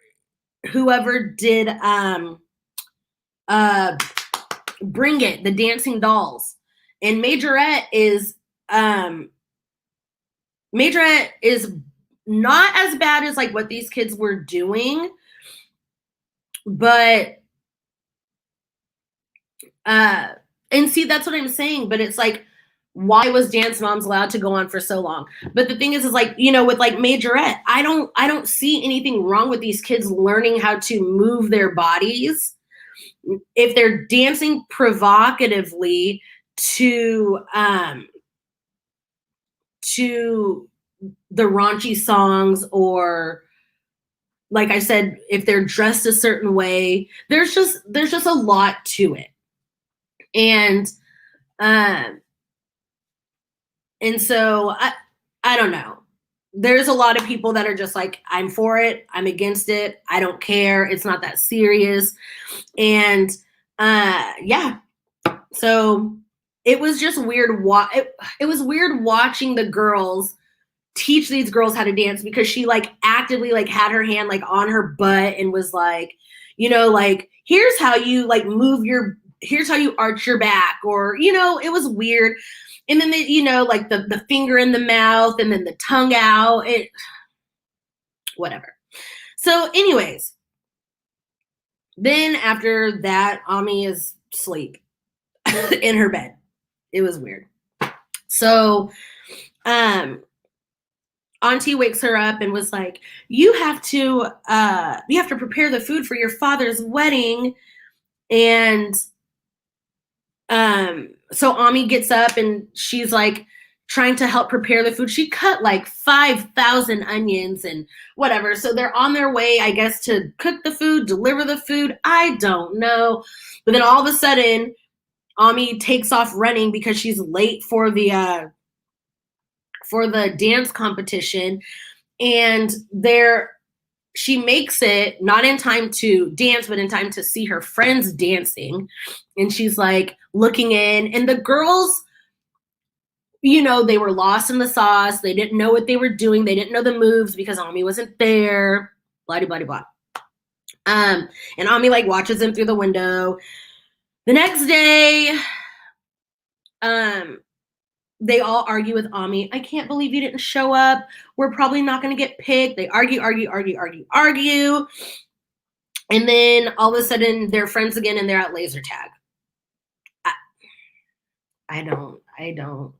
did Bring It, the dancing dolls. And Majorette is not as bad as like what these kids were doing, but and see, that's what I'm saying. But it's like, why was Dance Moms allowed to go on for so long? But the thing is like, you know, with like Majorette, I don't see anything wrong with these kids learning how to move their bodies if they're dancing provocatively to the raunchy songs, or like I said, if they're dressed a certain way. There's just a lot to it. And so I don't know. There's a lot of people that are just like, I'm for it, I'm against it, I don't care, it's not that serious. And yeah. So it was just weird. It was weird watching the girls teach these girls how to dance, because she like actively like had her hand like on her butt and was like, you know, like, here's how you like here's how you arch your back, or, you know, it was weird. And then they, you know, like the finger in the mouth and then the tongue out, whatever. So anyways, then after that, Ami is asleep in her bed. It was weird. So Auntie wakes her up and was like, you have to prepare the food for your father's wedding. And so Ami gets up and she's like trying to help prepare the food. She cut like 5,000 onions and whatever. So they're on their way, I guess, to cook the food, deliver the food. I don't know. But then all of a sudden, Ami takes off running because she's late for the dance competition. And she makes it not in time to dance, but in time to see her friends dancing. And she's like looking in, and the girls, you know, they were lost in the sauce. They didn't know what they were doing. They didn't know the moves because Ami wasn't there. Blah, blah, blah, blah. And Ami like watches them through the window. The next day, they all argue with Ami. I can't believe you didn't show up. We're probably not going to get picked. They argue. And then all of a sudden they're friends again and they're at laser tag. I don't know.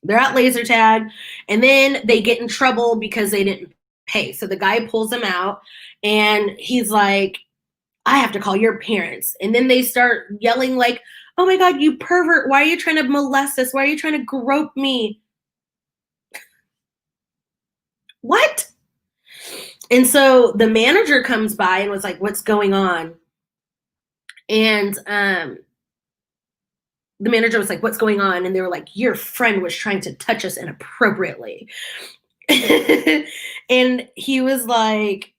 They're at laser tag, and then they get in trouble because they didn't pay. So the guy pulls them out and he's like, I have to call your parents. And then they start yelling like, oh my God, you pervert. Why are you trying to molest us? Why are you trying to grope me? What? And so the manager comes by and was like, what's going on? And the manager was like, what's going on? And they were like, your friend was trying to touch us inappropriately. And he was like,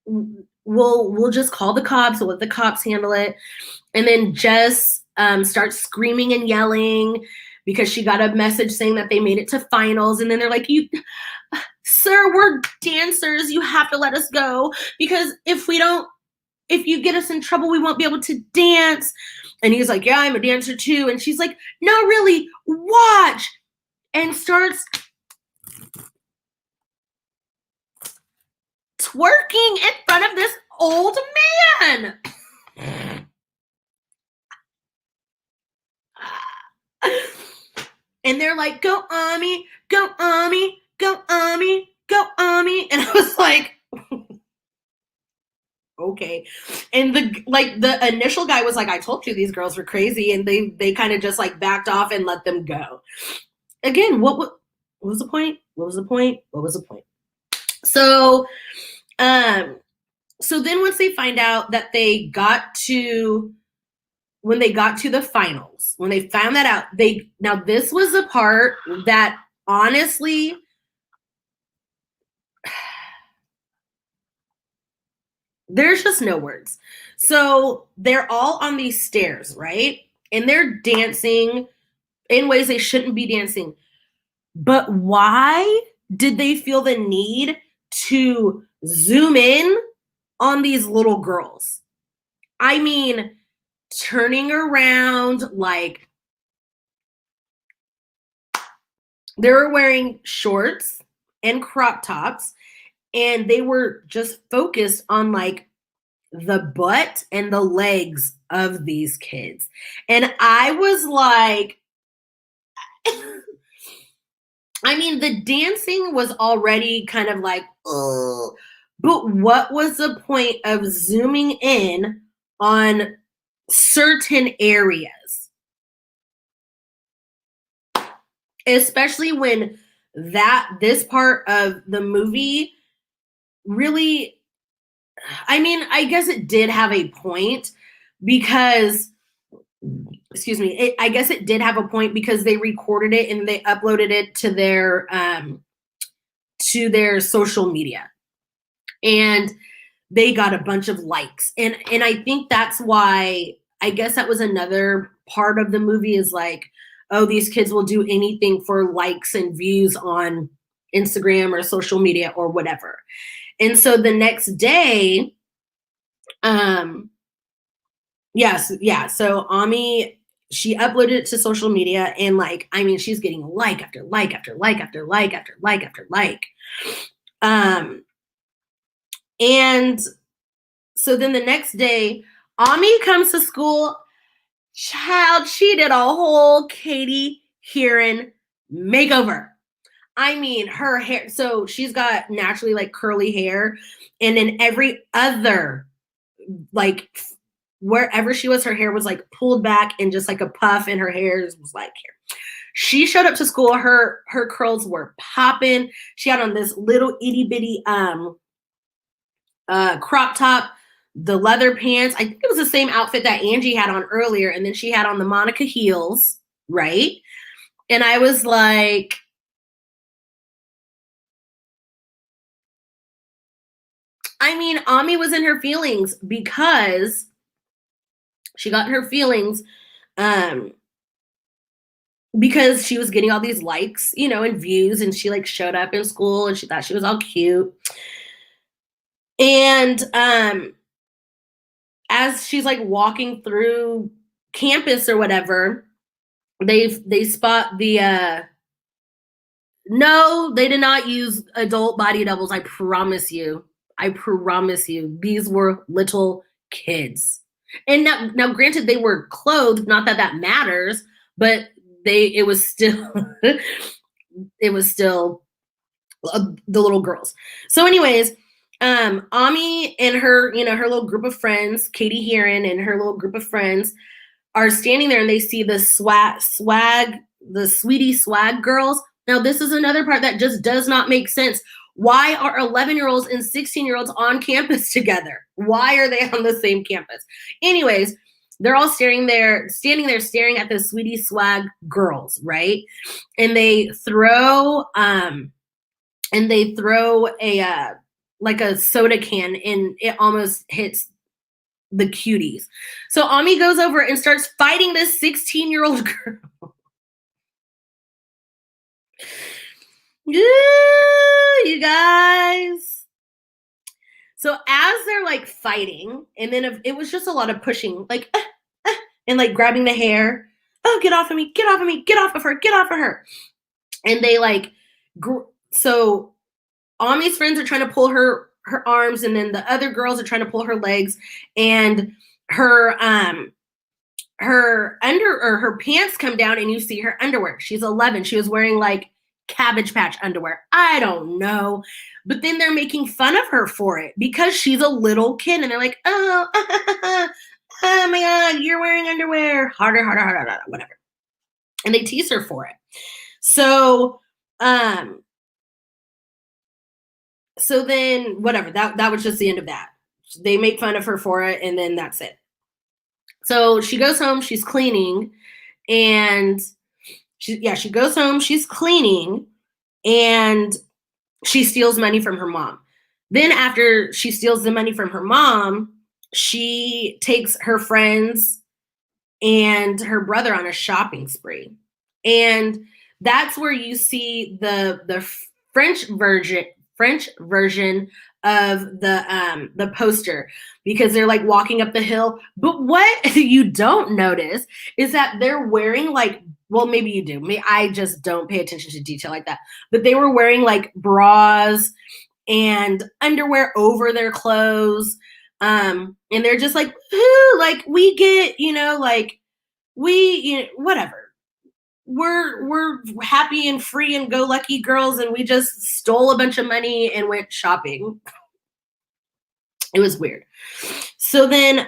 we'll just call the cops. We'll let the cops handle it. And then Jess starts screaming and yelling because she got a message saying that they made it to finals. And then they're like, sir, we're dancers. You have to let us go, because if you get us in trouble, we won't be able to dance. And he's like, yeah, I'm a dancer too. And she's like, no, really, watch. And starts twerking in front of this old man. And they're like, go Ami, go Ami, go Ami, go Ami. And I was like, okay. And the initial guy was like, I told you these girls were crazy. And they kind of just like backed off and let them go. Again, what was the point? What was the point? What was the point? So, so then once they find out that when they got to the finals, when they found that out, now this was the part that honestly, there's just no words. So they're all on these stairs, right? And they're dancing in ways they shouldn't be dancing. But why did they feel the need to zoom in on these little girls? I mean, turning around, like They were wearing shorts and crop tops, and they were just focused on like the butt and the legs of these kids. And I was like, I mean, the dancing was already kind of like, ugh. But what was the point of zooming in on certain areas? Especially when this part of the movie really, I mean, I guess it did have a point because, excuse me, I guess it did have a point because they recorded it and they uploaded it to their social media, and they got a bunch of likes, and I think that's why, I guess that was another part of the movie, is like, oh, these kids will do anything for likes and views on Instagram or social media or whatever. And so the next day, yes, yeah. So Ami, she uploaded it to social media, and like, I mean, she's getting like after like after like after like after like after like. And so then the next day, Ami comes to school. Child, she did a whole Katie Heron makeover. I mean, her hair. So she's got naturally like curly hair, and then every other, like, wherever she was, her hair was like pulled back and just like a puff, and her hair was like here. She showed up to school. Her curls were popping. She had on this little itty bitty crop top, the leather pants. I think it was the same outfit that Angie had on earlier, and then she had on the Monica heels, right? And I was like, I mean, Ami was in her feelings because she got in her feelings because she was getting all these likes, you know, and views, and she like showed up in school and she thought she was all cute. And as she's like walking through campus or whatever, they spot the no, they did not use adult body doubles. I promise you. I promise you. These were little kids. And now granted, they were clothed, not that that matters, but it was still it was still the little girls. So anyways, Ami and her, you know, her little group of friends, Katie Heron and her little group of friends, are standing there, and they see the the sweetie swag girls. Now, this is another part that just does not make sense. Why are 11-year-olds and 16-year-olds on campus together? Why are they on the same campus? Anyways, they're all standing there staring at the sweetie swag girls, right? And they throw a like a soda can, and it almost hits the Cuties. So Ami goes over and starts fighting this 16-year-old girl. You guys. So as they're like fighting, and then it was just a lot of pushing, like, and like grabbing the hair. Oh, get off of me, get off of me, get off of her, get off of her. And they like, so Ami's friends are trying to pull her arms, and then the other girls are trying to pull her legs, and her her pants come down, and you see her underwear. She's 11. She was wearing like Cabbage Patch underwear. I don't know. But then they're making fun of her for it because she's a little kid, and they're like, oh, oh my God, you're wearing underwear. Harder, harder, harder, harder, whatever. And they tease her for it. So then whatever, that was just the end of that. They make fun of her for it, and then that's it. So she goes home, she's cleaning, and she goes home, she's cleaning, and she steals money from her mom. Then after she steals the money from her mom, she takes her friends and her brother on a shopping spree. And that's where you see the French version of the poster, because they're like walking up the hill. But what you don't notice is that they're wearing like well, maybe you do. I just don't pay attention to detail like that. But they were wearing like bras and underwear over their clothes. And they're just like, ooh, like we get, like whatever. We're happy and free and go lucky girls, and we just stole a bunch of money and went shopping. It was weird. So then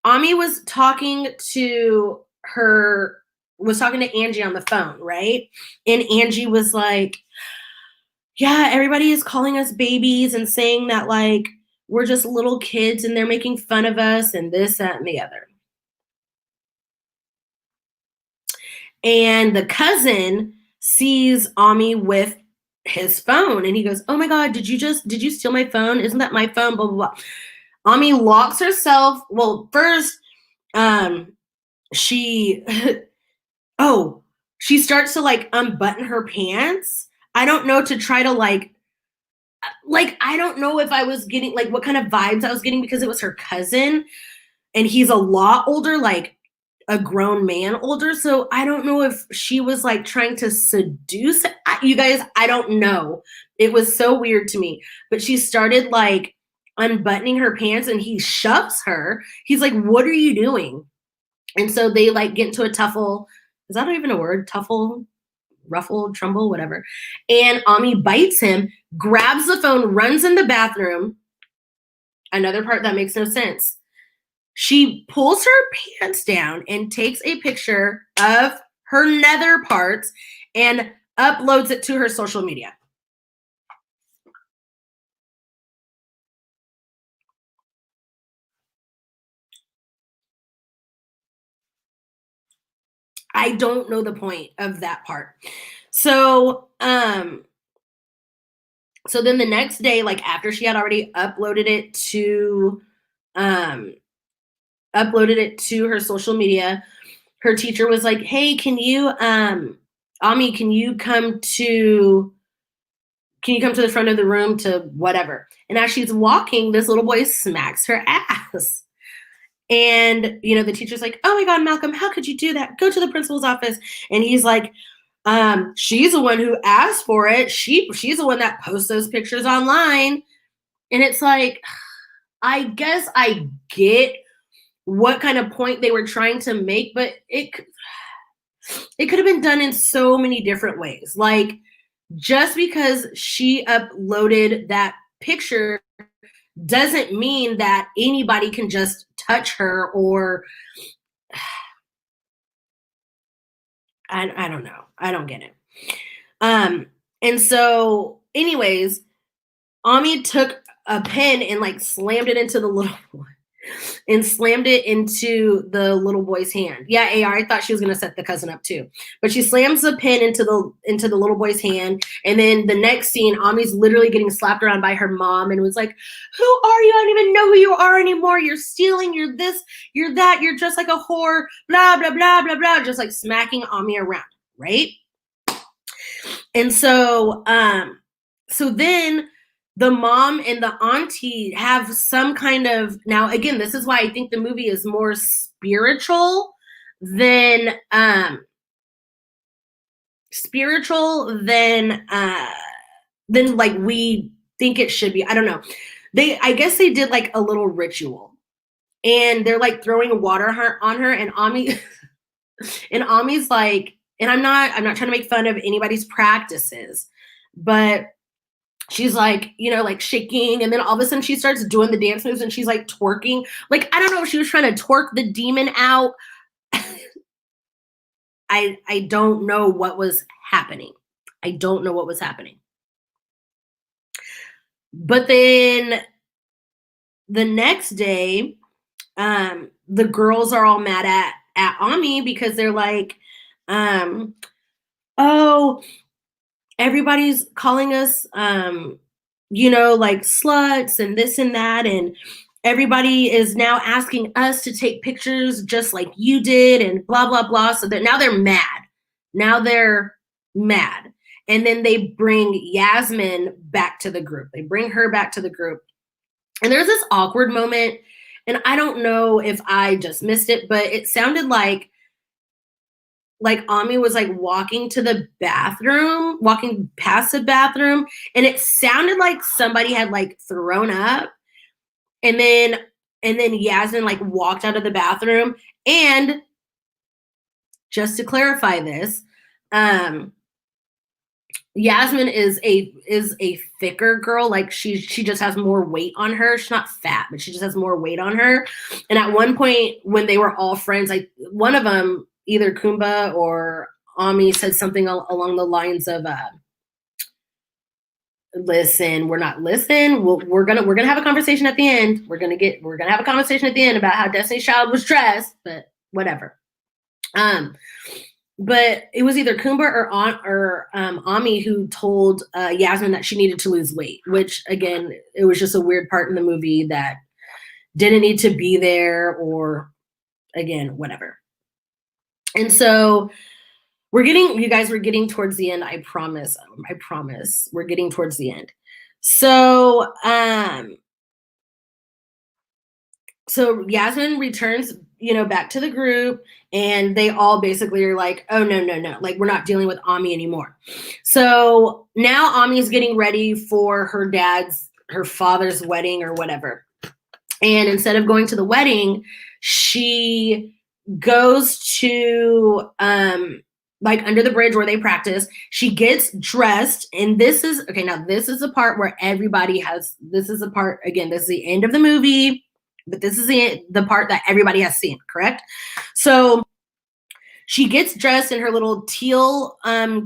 Ami was talking to Angie on the phone, right? And Angie was like, yeah, everybody is calling us babies and saying that like we're just little kids and they're making fun of us and this, that, and the other. And the cousin sees Ami with his phone and he goes, oh my God, did you steal my phone? Isn't that my phone? Blah, blah, blah. Ami locks herself. Well, first, she starts to like unbutton her pants. I don't know, to try to like I don't know if I was getting like what kind of vibes I was getting, because it was her cousin and he's a lot older, like a grown man older. So I don't know if she was like trying to seduce you guys. I don't know. It was so weird to me. But she started like unbuttoning her pants and he shoves her. He's like, what are you doing? And so they like get into a tuffle. Is that even a word? Tuffle, ruffle, trumble, whatever. And Ami bites him, grabs the phone, runs in the bathroom. Another part that makes no sense. She pulls her pants down and takes a picture of her nether parts and uploads it to her social media. I don't know the point of that part. So, so then the next day, like after she had already uploaded it to her social media, her teacher was like, hey, can you Ami, can you come to the front of the room to whatever? And as she's walking, this little boy smacks her ass. And, the teacher's like, oh my God, Malcolm, how could you do that? Go to the principal's office. And he's like, she's the one who asked for it. She's the one that posts those pictures online. And it's like, I guess I get what kind of point they were trying to make, but it could have been done in so many different ways. Like, just because she uploaded that picture doesn't mean that anybody can just touch her, or I don't know. I don't get it. And so anyways, Ami took a pen and like slammed it into the little boy's hand. Yeah, AR, I thought she was gonna set the cousin up too. But she slams the pen into the little boy's hand, and then the next scene, Ami's literally getting slapped around by her mom and was like, who are you? I don't even know who you are anymore. You're stealing, you're this, you're that, you're just like a whore, blah, blah, blah, blah, blah, just like smacking Ami around, right? And so then the mom and the auntie have some kind of, now again, this is why I think the movie is more spiritual than like we think it should be. I don't know. I guess they did like a little ritual, and they're like throwing water on her, and Ami's like, and I'm not trying to make fun of anybody's practices, but she's like, like shaking, and then all of a sudden she starts doing the dance moves and she's like twerking. Like, I don't know if she was trying to twerk the demon out. I don't know what was happening. But then the next day, the girls are all mad at Ami because they're like, oh, everybody's calling us, like sluts and this and that. And everybody is now asking us to take pictures just like you did and blah, blah, blah. So now they're mad. And then they bring Yasmin back to the group. And there's this awkward moment. And I don't know if I just missed it, but it sounded like like Ami was like walking to the bathroom, walking past the bathroom, and it sounded like somebody had like thrown up. And then Yasmin like walked out of the bathroom. And just to clarify this, Yasmin is a thicker girl. Like she just has more weight on her. She's not fat, but she just has more weight on her. And at one point when they were all friends, like one of them, either Kumba or Ami, said something along the lines of, listen, we're gonna have a conversation at the end. We're gonna have a conversation at the end about how Destiny's Child was dressed, but whatever. But it was either Kumba or Ami who told Yasmin that she needed to lose weight, which again, it was just a weird part in the movie that didn't need to be there, or again, whatever. And so we're getting towards the end. I promise. We're getting towards the end. So Yasmin returns, back to the group, and they all basically are like, oh, no. Like, we're not dealing with Ami anymore. So now Ami's getting ready for her father's wedding or whatever. And instead of going to the wedding, she goes to, like under the bridge where they practice. She gets dressed, and this is the part where this is the end of the movie, but this is the part that everybody has seen, correct? So she gets dressed in her little teal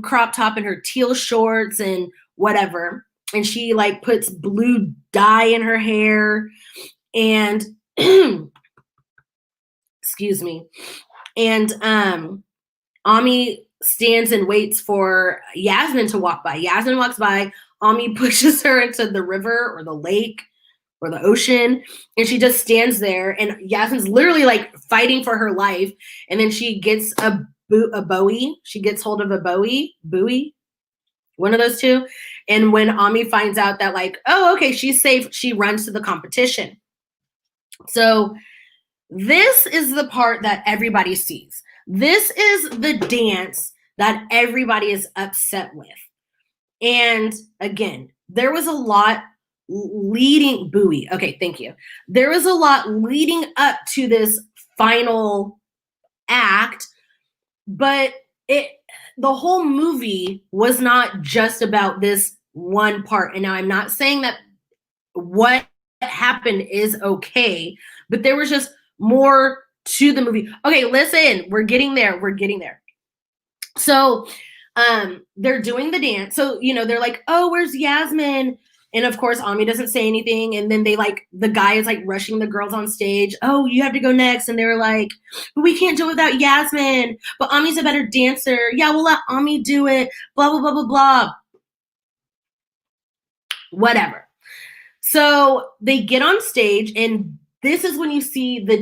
crop top and her teal shorts and whatever, and she like puts blue dye in her hair, and excuse me, and Ami stands and waits for Yasmin to walk by. Yasmin walks by. Ami pushes her into the river or the lake or the ocean, and she just stands there. And Yasmin's literally like fighting for her life. And then she gets a buoy. She gets hold of a buoy, one of those two. And when Ami finds out that like, oh, okay, she's safe, she runs to the competition. So this is the part that everybody sees. This is the dance that everybody is upset with. And again, there was a lot leading buoy. Okay, thank you. There was a lot leading up to this final act, but the whole movie was not just about this one part. And now I'm not saying that what happened is okay, but there was just more to the movie. Okay, listen, we're getting there. So they're doing the dance. So, they're like, oh, where's Yasmin? And of course, Ami doesn't say anything. And then the guy is like rushing the girls on stage. Oh, you have to go next. And they're like, but we can't do it without Yasmin. But Ami's a better dancer. Yeah, we'll let Ami do it. Blah, blah, blah, blah, blah. Whatever. So they get on stage, and this is when you see some of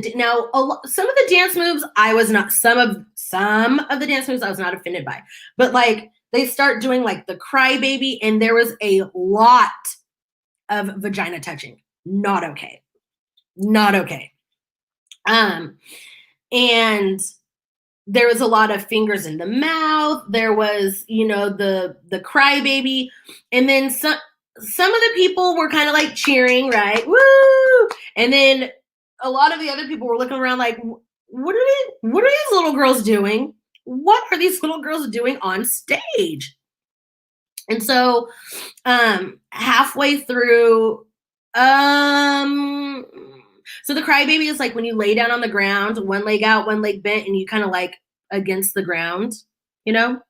the dance moves some of the dance moves I was not offended by, but like they start doing like the crybaby, and there was a lot of vagina touching. Not okay. And there was a lot of fingers in the mouth. There was, the crybaby, and then some of the people were kind of like cheering, right? Woo! And then a lot of the other people were looking around like, what are these little girls doing? What are these little girls doing on stage? And so halfway through, so the crybaby is like when you lay down on the ground, one leg out, one leg bent, and you kind of like against the ground, but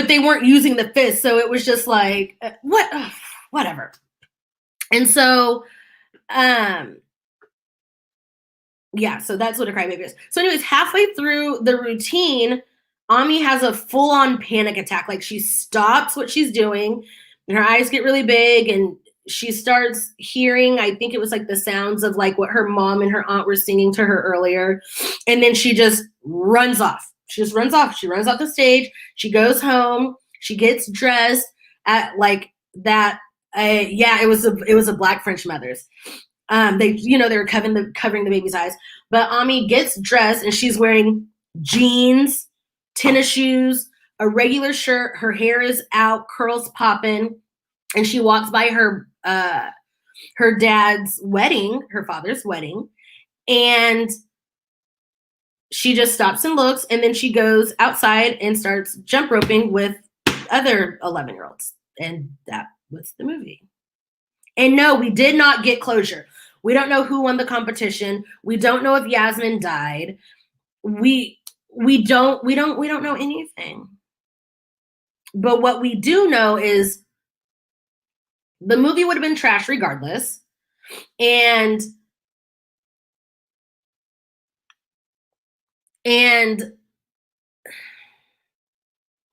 they weren't using the fist, so it was just like whatever. And so so that's what a crybaby is. So anyways, halfway through the routine, Ami has a full-on panic attack. Like she stops what she's doing, and her eyes get really big, and she starts hearing, I think it was like the sounds of like what her mom and her aunt were singing to her earlier, and then she just runs off. She runs off the stage. She goes home. She gets dressed at like that. It was a Black French Mothers. They were covering the baby's eyes. But Ami gets dressed, and she's wearing jeans, tennis shoes, a regular shirt. Her hair is out, curls popping, and she walks by her dad's wedding, her father's wedding, and she just stops and looks, and then she goes outside and starts jump roping with other 11-year-olds. And that was the movie. And no, we did not get closure. We don't know who won the competition. We don't know if Yasmin died. We don't know anything. But what we do know is the movie would have been trash regardless. And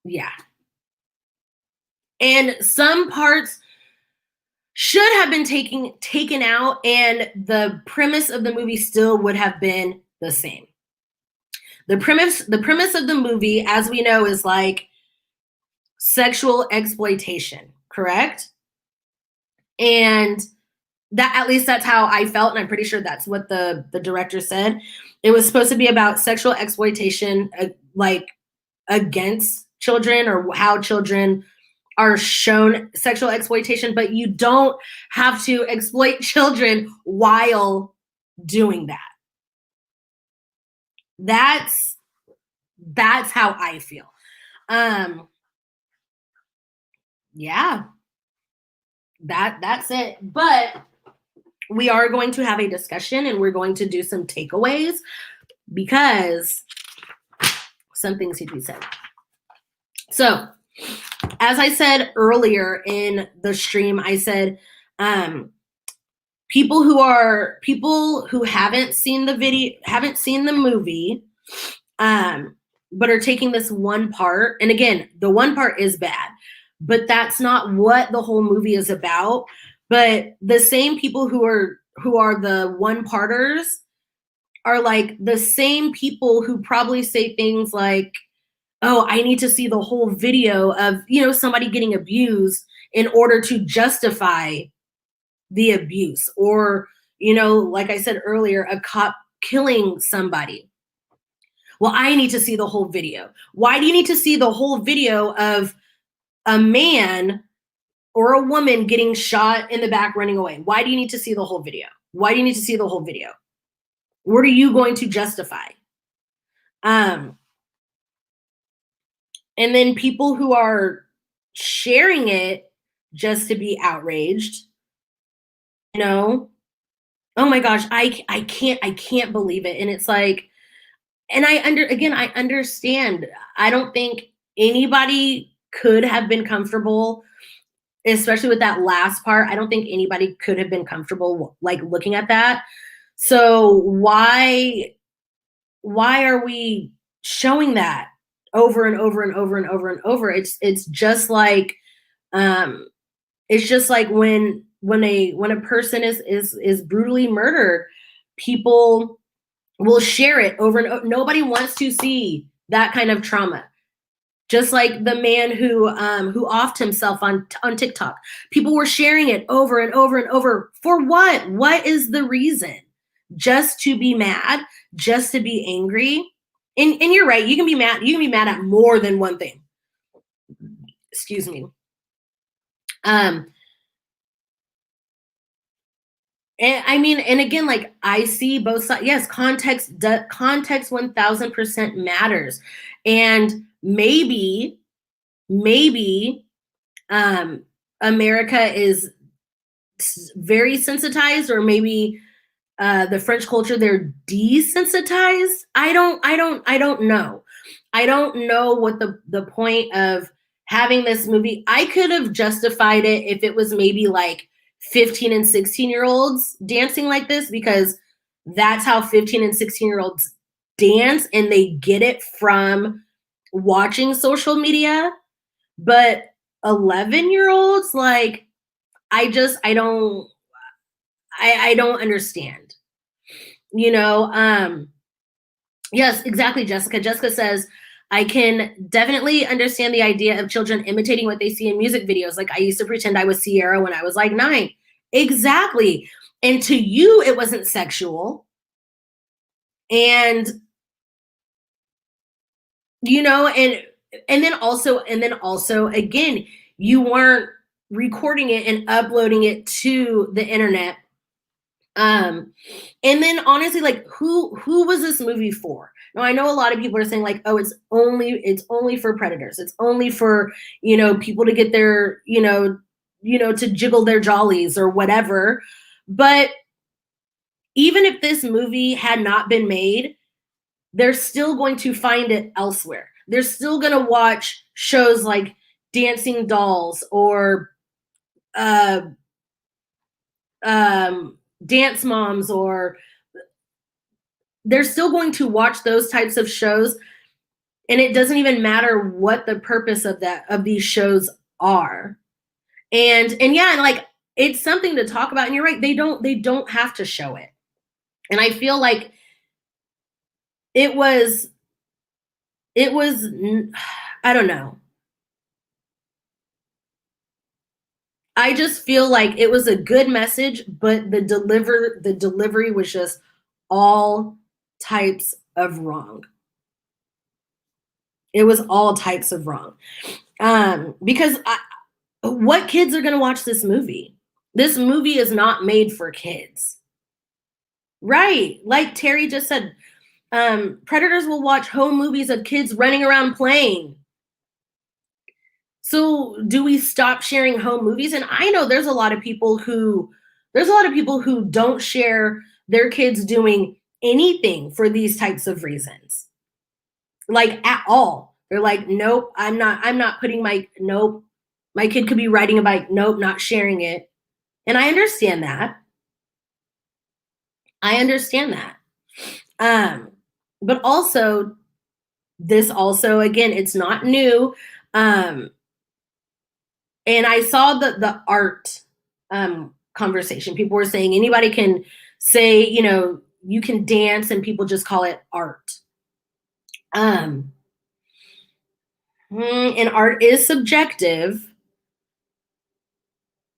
yeah. And some parts should have been taken out, and the premise of the movie still would have been the same. The premise of the movie, as we know, is like sexual exploitation, correct? And that, at least that's how I felt, and I'm pretty sure that's what the director said. It was supposed to be about sexual exploitation, like against children, or how children are shown sexual exploitation, but you don't have to exploit children while doing that. That's how I feel. Yeah, that's it. But we are going to have a discussion, and we're going to do some takeaways, because some things need to be said. So, as I said earlier in the stream, I said people who haven't seen the movie, but are taking this one part, and again, the one part is bad, but that's not what the whole movie is about. But the same people who are the one parters are like the same people who probably say things like, oh, I need to see the whole video of, somebody getting abused in order to justify the abuse. Or, like I said earlier, a cop killing somebody. Well, I need to see the whole video. Why do you need to see the whole video of a man or a woman getting shot in the back running away? Why do you need to see the whole video? Why do you need to see the whole video? What are you going to justify? And then people who are sharing it just to be outraged, oh my gosh, I can't believe it. And it's like, and I understand. I don't think anybody could have been comfortable, especially with that last part. I don't think anybody could have been comfortable like looking at that. So why are we showing that over and over and over and over and over? It's just like when a person is brutally murdered, people will share it over and over. Nobody wants to see that kind of trauma. Just like the man who offed himself on TikTok. People were sharing it over and over and over. For what? What is the reason? Just to be mad? Just to be angry? And you're right, you can be mad. You can be mad at more than one thing. Excuse me. And again, like, I see both sides. Yes, context 1000% matters. And maybe America is very sensitized, or maybe the French culture, they're desensitized. I don't know. I don't know what the point of having this movie. I could have justified it if it was maybe like 15 and 16-year-olds dancing like this, because that's how 15 and 16-year-olds dance, and they get it from watching social media. But 11-year-olds, like, I don't understand. Yes, exactly, Jessica. Jessica says, I can definitely understand the idea of children imitating what they see in music videos. Like, I used to pretend I was Sierra when I was like 9. Exactly. And to you, it wasn't sexual. And you know, and then also again, you weren't recording it and uploading it to the internet. And then honestly, like who was this movie for? Now I know a lot of people are saying like, oh, it's only for predators. It's only for, people to get their, to jiggle their jollies or whatever. But even if this movie had not been made, they're still going to find it elsewhere. They're still going to watch shows like Dancing Dolls or uh, Dance Moms, or they're still going to watch those types of shows, and it doesn't even matter what the purpose of these shows are. And yeah, and like it's something to talk about. And you're right, they don't have to show it. And I feel like it was it was I don't know. I just feel like it was a good message, but the delivery was just all types of wrong. It was all types of wrong. Because what kids are going to watch this movie? This movie is not made for kids. Right. Like Terry just said, predators will watch home movies of kids running around playing. So do we stop sharing home movies? And I know there's a lot of people who don't share their kids doing anything for these types of reasons. Like at all. They're like, nope, I'm not putting nope. My kid could be riding a bike. Nope, not sharing it. And I understand that. But also, again, it's not new. And I saw the art conversation. People were saying anybody can say, you can dance, and people just call it art. And art is subjective.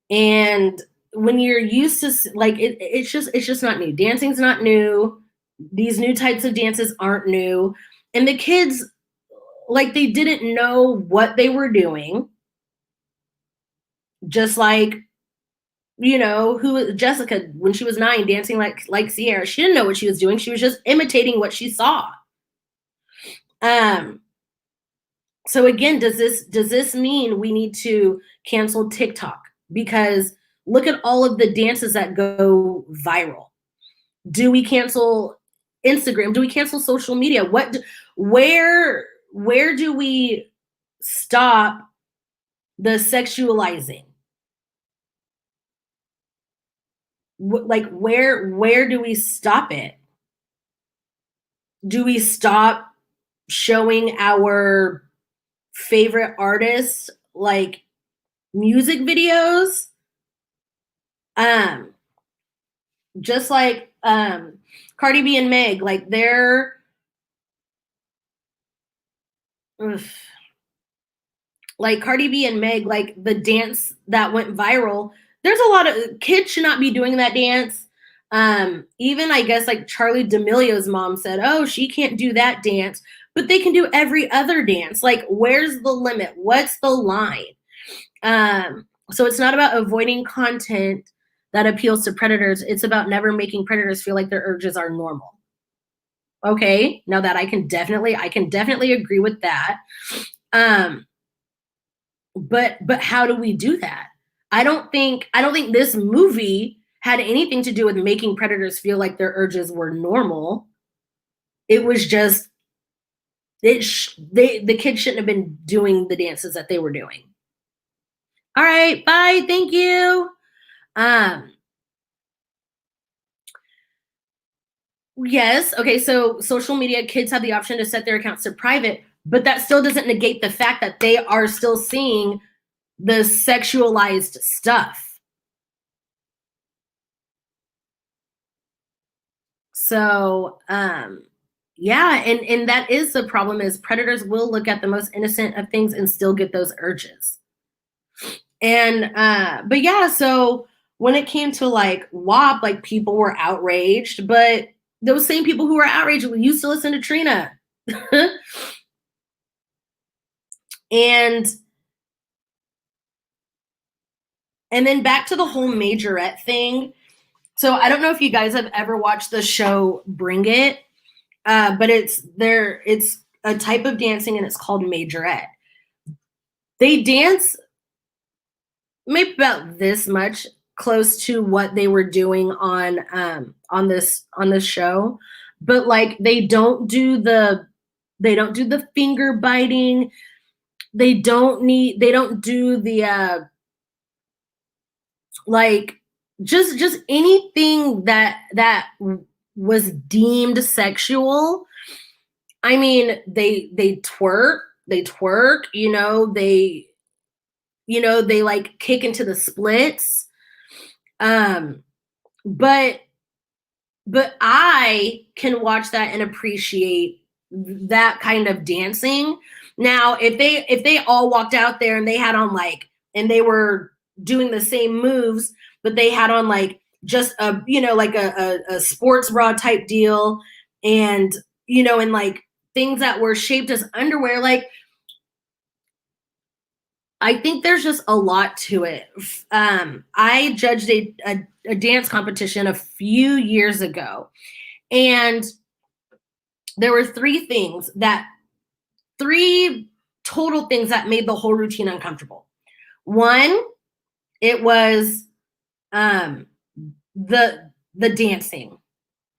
And when you're used to like it's just not new. Dancing's not new. These new types of dances aren't new. And the kids, like, they didn't know what they were doing. Just like, who Jessica, when she was 9, dancing like Sierra, she didn't know what she was doing. She was just imitating what she saw. So again, does this mean we need to cancel TikTok? Because look at all of the dances that go viral. Do we cancel Instagram? Do we cancel social media? Where do we stop the sexualizing? Like where do we stop it? Do we stop showing our favorite artists like music videos? Just like Cardi B and Meg, like they're like Cardi B and Meg, like the dance that went viral. There's a lot of kids should not be doing that dance. Even I guess like Charlie D'Amelio's mom said, oh, she can't do that dance, but they can do every other dance. Like, where's the limit? What's the line? So it's not about avoiding content that appeals to predators. It's about never making predators feel like their urges are normal. Okay, now that I can definitely agree with that. But how do we do that? I don't think this movie had anything to do with making predators feel like their urges were normal. It was just the kids shouldn't have been doing the dances that they were doing. All right, bye. Thank you. Yes. Okay. So social media, kids have the option to set their accounts to private, but that still doesn't negate the fact that they are still seeing the sexualized stuff. So, yeah, and that is the problem, is predators will look at the most innocent of things and still get those urges. And but yeah, so when it came to like WAP, like people were outraged, but those same people who were outraged used to listen to Trina. And then back to the whole majorette thing. So I don't know if you guys have ever watched the show Bring It, but it's a type of dancing and it's called majorette. They dance maybe about this much close to what they were doing on this show, but like they don't do the finger biting. They don't do the like just anything that was deemed sexual. I mean, they twerk, they like kick into the splits. But I can watch that and appreciate that kind of dancing. Now, if they all walked out there and they had on like, and they were doing the same moves, but they had on like just like a sports bra type deal, and and like things that were shaped as underwear, like I think there's just a lot to it. I judged a dance competition a few years ago, and there were three total things that made the whole routine uncomfortable. One, it was the dancing.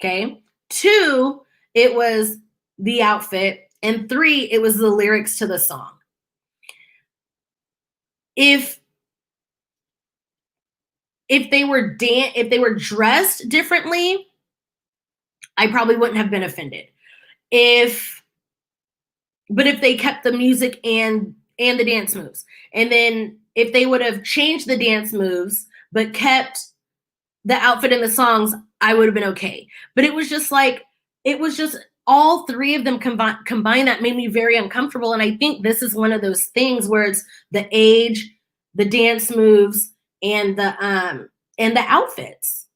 Okay. Two, it was the outfit. And three, it was the lyrics to the song. If they were dressed differently, I probably wouldn't have been offended. But if they kept the music and the dance moves, and then if they would have changed the dance moves but kept the outfit and the songs, I would have been okay. But it was just all three of them combined that made me very uncomfortable. And I think this is one of those things where it's the age, the dance moves, and the outfits.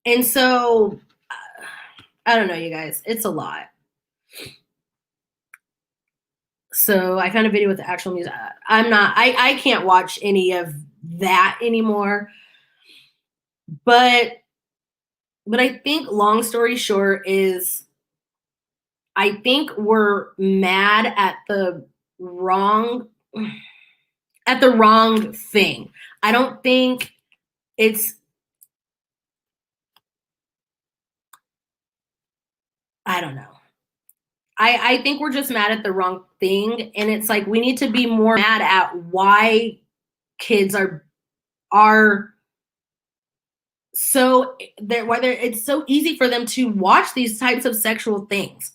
And so I don't know, you guys, it's a lot. So I found a video with the actual music. I can't watch any of that anymore. But I think long story short is I think we're mad at the wrong thing. I don't think it's I don't know. I think we're just mad at the wrong thing, and it's like we need to be more mad at why kids are so whether it's so easy for them to watch these types of sexual things.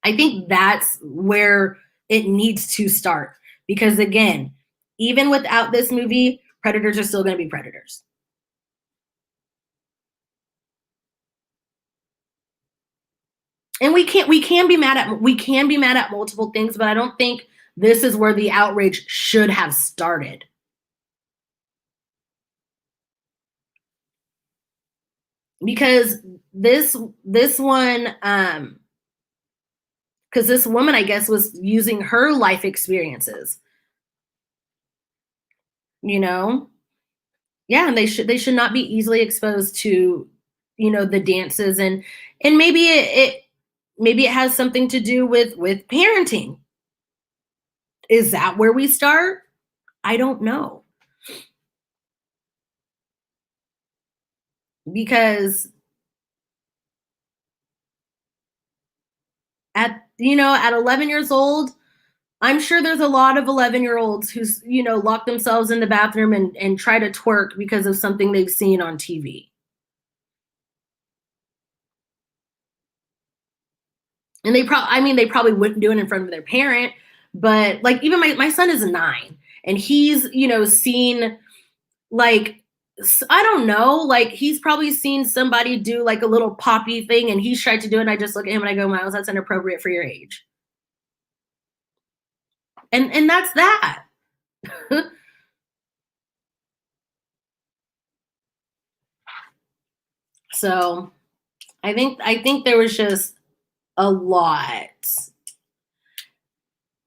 I think that's where it needs to start, because again, even without this movie, predators are still going to be predators. And we can be mad at multiple things, but I don't think this is where the outrage should have started. Because this one, because this woman, I guess, was using her life experiences, yeah, and they should not be easily exposed to the dances, and maybe it has something to do with parenting. Is that where we start? I don't know. Because at 11 years old, I'm sure there's a lot of 11-year-olds who's lock themselves in the bathroom and try to twerk because of something they've seen on TV. And they probably wouldn't do it in front of their parent, but like even my son is 9, and he's seen, like, I don't know, like he's probably seen somebody do like a little poppy thing, and he's tried to do it, and I just look at him and I go, Miles, that's inappropriate for your age. And that's that. So I think there was just a lot.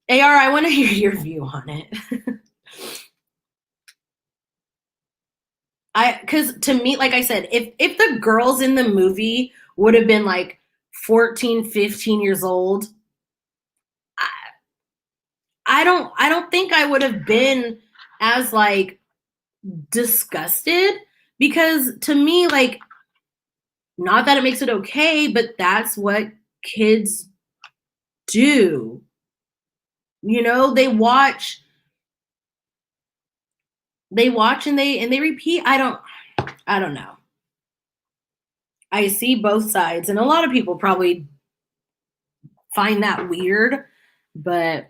AR, I want to hear your view on it. Because to me, like I said, if the girls in the movie would have been like 14, 15 years old, I don't think I would have been as like disgusted, because to me, like, not that it makes it okay, but that's what kids do. You know, they watch and they repeat. I don't know. I see both sides, and a lot of people probably find that weird, but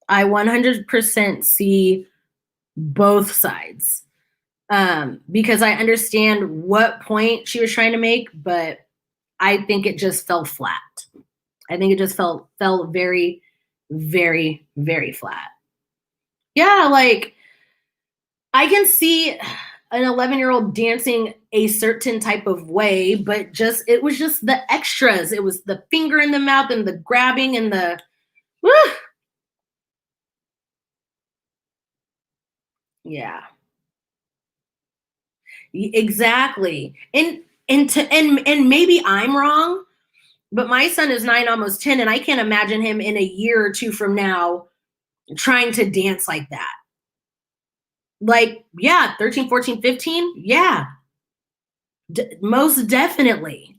I 100% see both sides, because I understand what point she was trying to make, but I think it just fell flat. I think it just fell very, very, very flat. Yeah, like I can see an 11-year-old dancing a certain type of way, but it was just the extras. It was the finger in the mouth and the grabbing and the whew. Yeah. Exactly. And maybe I'm wrong, but my son is 9, almost 10, and I can't imagine him in a year or two from now trying to dance like that. Like, yeah, 13, 14, 15, yeah. Most definitely.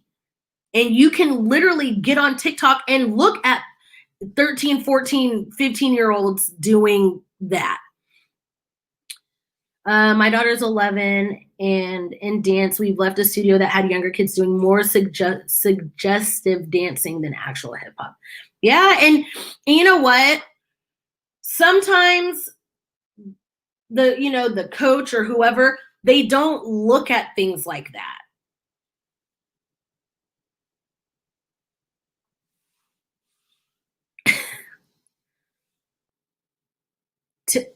And you can literally get on TikTok and look at 13, 14, 15-year-olds doing that. My daughter's 11, and in dance, we've left a studio that had younger kids doing more suggestive dancing than actual hip hop. Yeah, and you know what? Sometimes the coach or whoever, they don't look at things like that.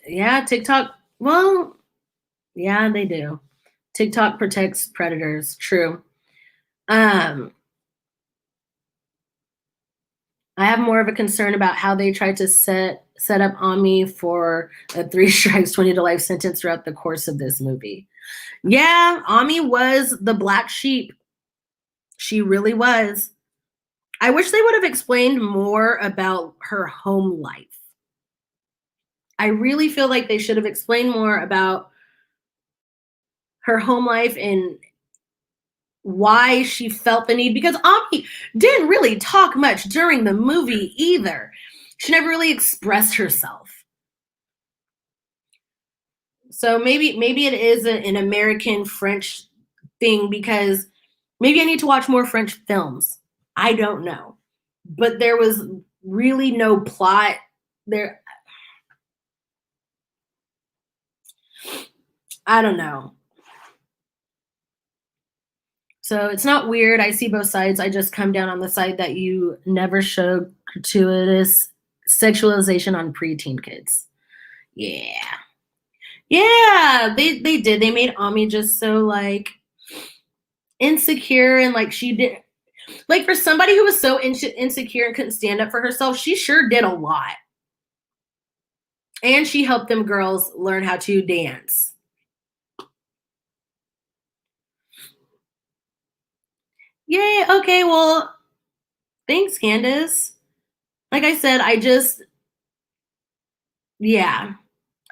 Yeah, TikTok. Well, yeah, they do. TikTok protects predators. True. Um, I have more of a concern about how they tried to set up Ami for a 3 strikes, 20 to life sentence throughout the course of this movie. Yeah, Ami was the black sheep. She really was. I wish they would have explained more about her home life. I really feel like they should have explained more about her home life and why she felt the need, because Ami didn't really talk much during the movie either. She never really expressed herself. So maybe it is an American French thing, because maybe I need to watch more French films. I don't know. But there was really no plot there. I don't know. So it's not weird. I see both sides. I just come down on the side that you never show gratuitous sexualization on preteen kids. Yeah. Yeah, they did. They made Ami just so like insecure, and like she did, like, for somebody who was so insecure and couldn't stand up for herself, she sure did a lot. And she helped them girls learn how to dance. Yay. Okay, well, thanks, Candace. Like I said, yeah.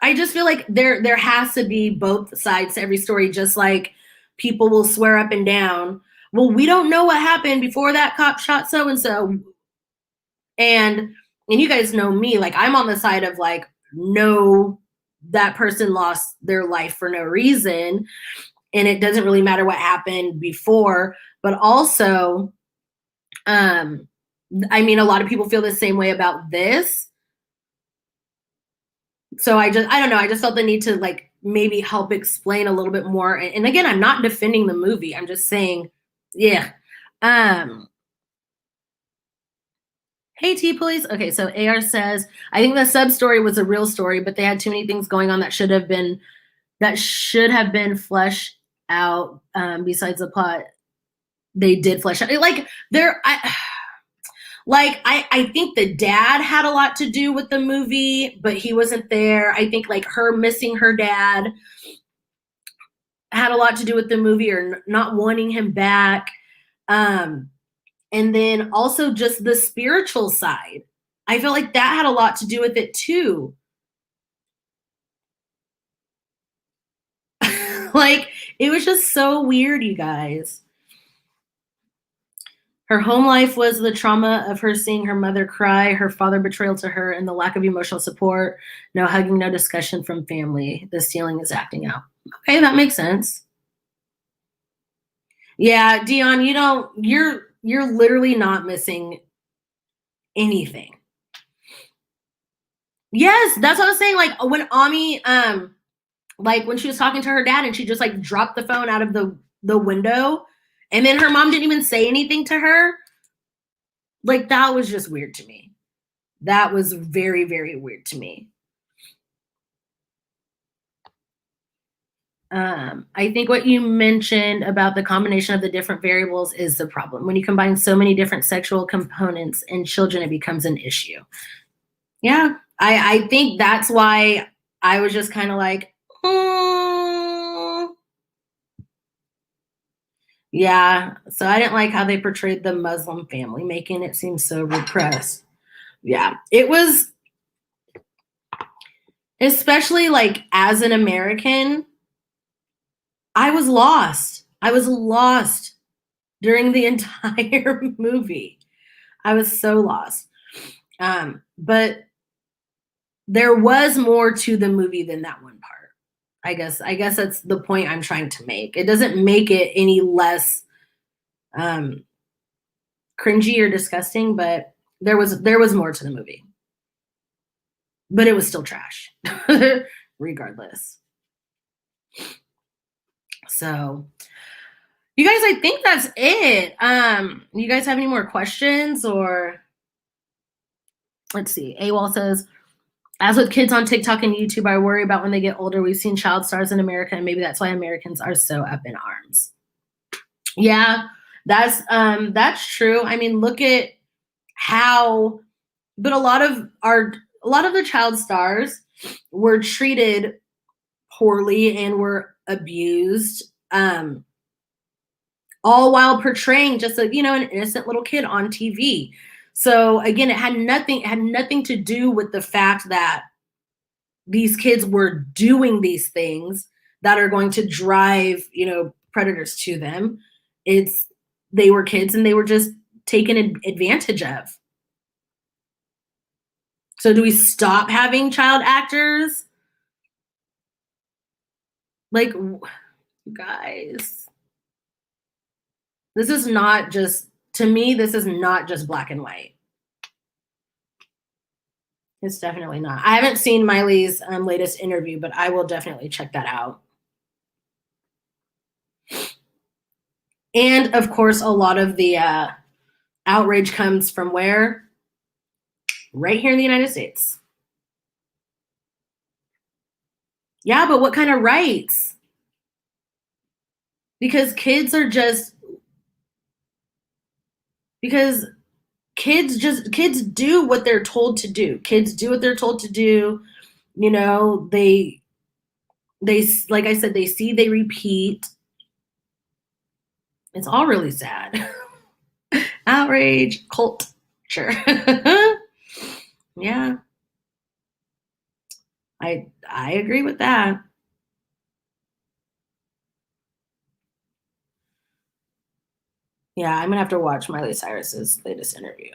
I just feel like there has to be both sides to every story, just like people will swear up and down, well, we don't know what happened before that cop shot so and so. And you guys know me, like I'm on the side of like, no, that person lost their life for no reason, and it doesn't really matter what happened before. But also, I mean, a lot of people feel the same way about this. So I don't know. I just felt the need to like maybe help explain a little bit more. And again, I'm not defending the movie. I'm just saying, yeah. Hey T Police. Okay, so AR says, I think the sub story was a real story, but they had too many things going on that should have been fleshed out. Besides the plot, they did flesh out. Like Like, I think the dad had a lot to do with the movie, but he wasn't there. I think like her missing her dad had a lot to do with the movie, or not wanting him back. Um, and then also just the spiritual side. I feel like that had a lot to do with it too. Like, it was just so weird, you guys. Her home life was the trauma of her seeing her mother cry, her father betrayal to her, and the lack of emotional support. No hugging, no discussion from family. The stealing is acting out. Okay, that makes sense. Yeah, Dion, you're literally not missing anything. Yes, that's what I was saying. Like when Ami, like when she was talking to her dad and she just like dropped the phone out of the window, and then her mom didn't even say anything to her. Like, that was just weird to me. That was very, very weird to me. I think what you mentioned about the combination of the different variables is the problem. When you combine so many different sexual components in children, it becomes an issue. Yeah, I think that's why I was just kind of like, yeah. So I didn't like how they portrayed the Muslim family, making it seem so repressed. Yeah, it was, especially like as an American, I was lost. I was lost during the entire movie. I was so lost. But there was more to the movie than that one part. I guess that's the point I'm trying to make. It doesn't make it any less cringy or disgusting, but there was more to the movie. But it was still trash, regardless. So, you guys, I think that's it. You guys have any more questions? Or let's see. AWOL says, as with kids on TikTok and YouTube, I worry about when they get older. We've seen child stars in America, and maybe that's why Americans are so up in arms. Yeah, that's true. I mean, look at how, but a lot of the child stars were treated poorly and were abused, all while portraying just an innocent little kid on TV. So again, it had nothing to do with the fact that these kids were doing these things that are going to drive, predators to them. They were kids and they were just taken advantage of. So do we stop having child actors? Like, you guys, this is not just, to me, this is not just black and white. It's definitely not. I haven't seen Miley's latest interview, but I will definitely check that out. And of course, a lot of the outrage comes from where? Right here in the United States. Yeah, but what kind of rights? Because kids do what they're told to do. Kids do what they're told to do. They like I said, they see, they repeat. It's all really sad. Outrage culture. Yeah. I agree with that. Yeah, I'm gonna have to watch Miley Cyrus's latest interview.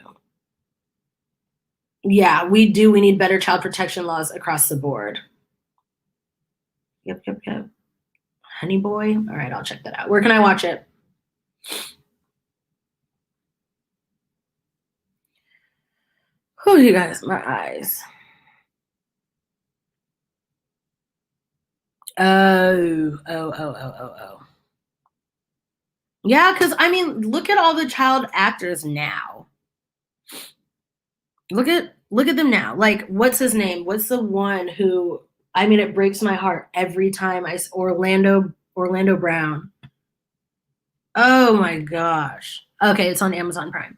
Yeah, we do. We need better child protection laws across the board. Yep. Honey Boy. All right, I'll check that out. Where can I watch it? Oh, you guys, my eyes. Oh. Yeah, because I mean, look at all the child actors now. Look at them now. Like, what's his name? What's the one who? I mean, it breaks my heart every time Orlando Brown. Oh my gosh. Okay, it's on Amazon Prime.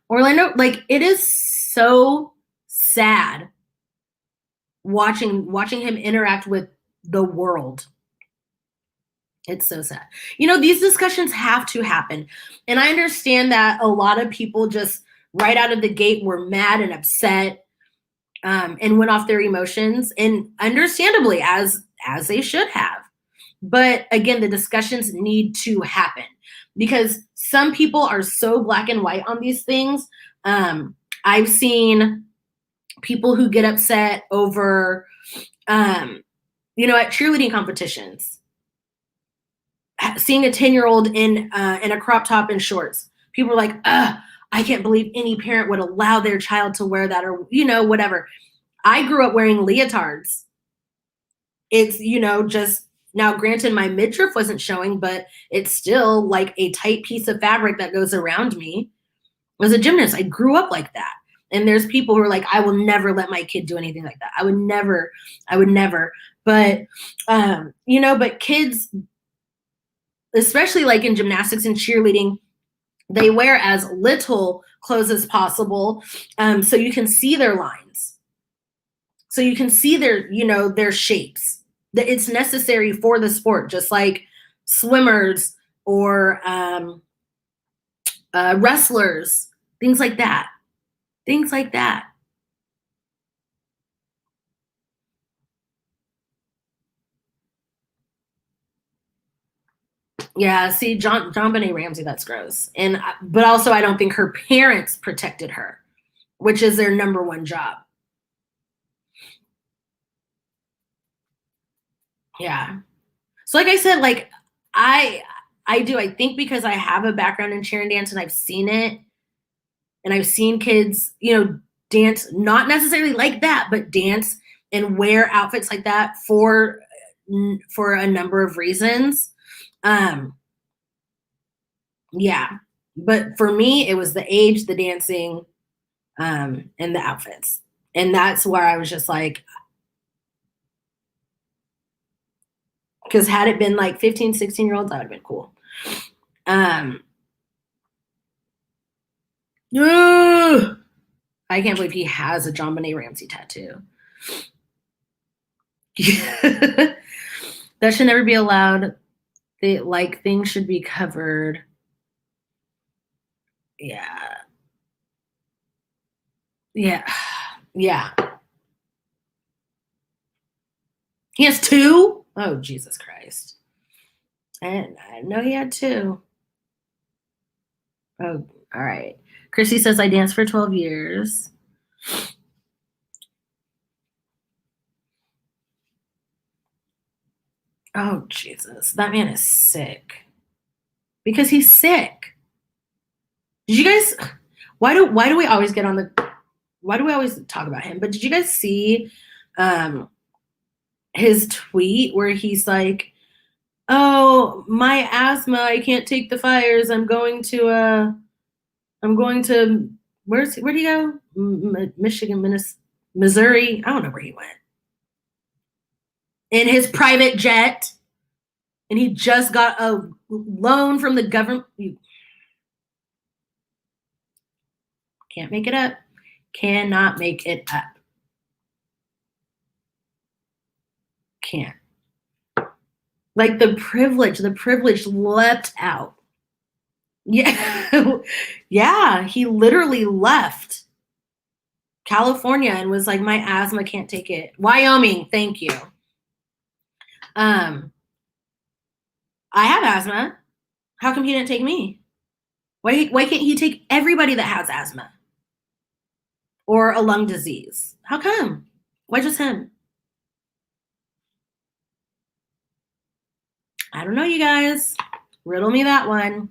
Orlando, like, it is so sad watching him interact with the world. It's so sad. You know, these discussions have to happen. And I understand that a lot of people just right out of the gate were mad and upset, and went off their emotions, and understandably, as they should have. But again, the discussions need to happen because some people are so black and white on these things. I've seen people who get upset over, you know, at cheerleading competitions, seeing a 10-year-old in a crop top and shorts. People are like, I can't believe any parent would allow their child to wear that, or, you know, whatever. I grew up wearing leotards. It's, you know, just, now granted my midriff wasn't showing, but it's still like a tight piece of fabric that goes around me. As a gymnast, I grew up like that. And there's people who are like, I will never let my kid do anything like that. I would never. But, you know, but kids, especially like in gymnastics and cheerleading, they wear as little clothes as possible, so you can see their lines. So you can see their, you know, their shapes. It's necessary for the sport, just like swimmers or wrestlers, things like that. Things like that. Yeah, see, JonBenet Ramsey, that's gross. And but also, I don't think her parents protected her, which is their number one job. Yeah. So like I said, like I think because I have a background in cheer and dance and I've seen it, and I've seen kids, you know, dance, not necessarily like that, but dance and wear outfits like that for a number of reasons. Yeah. But for me, it was the age, the dancing, and the outfits. And that's where I was just like, because had it been like 15, 16-year-olds, that would have been cool. I can't believe he has a JonBenet Ramsey tattoo. That should never be allowed. Things should be covered. Yeah. Yeah. Yeah. He has two? Oh, Jesus Christ. I know he had two. Oh, all right. Chrissy says, I danced for 12 years. Oh, Jesus. That man is sick. Because he's sick. Did you guys, why do we always get on the, why do we always talk about him? But did you guys see his tweet where he's like, oh, my asthma, I can't take the fires. I'm going to, where'd he go? Michigan, Missouri. I don't know where he went. In his private jet. And he just got a loan from the government. You can't make it up. Cannot make it up. Can't. Like the privilege leapt out. Yeah. Yeah, he literally left California and was like, my asthma can't take it. Wyoming, thank you. I have asthma. How come he didn't take me? Why can't he take everybody that has asthma or a lung disease? How come? Why just him? I don't know, you guys. Riddle me that one.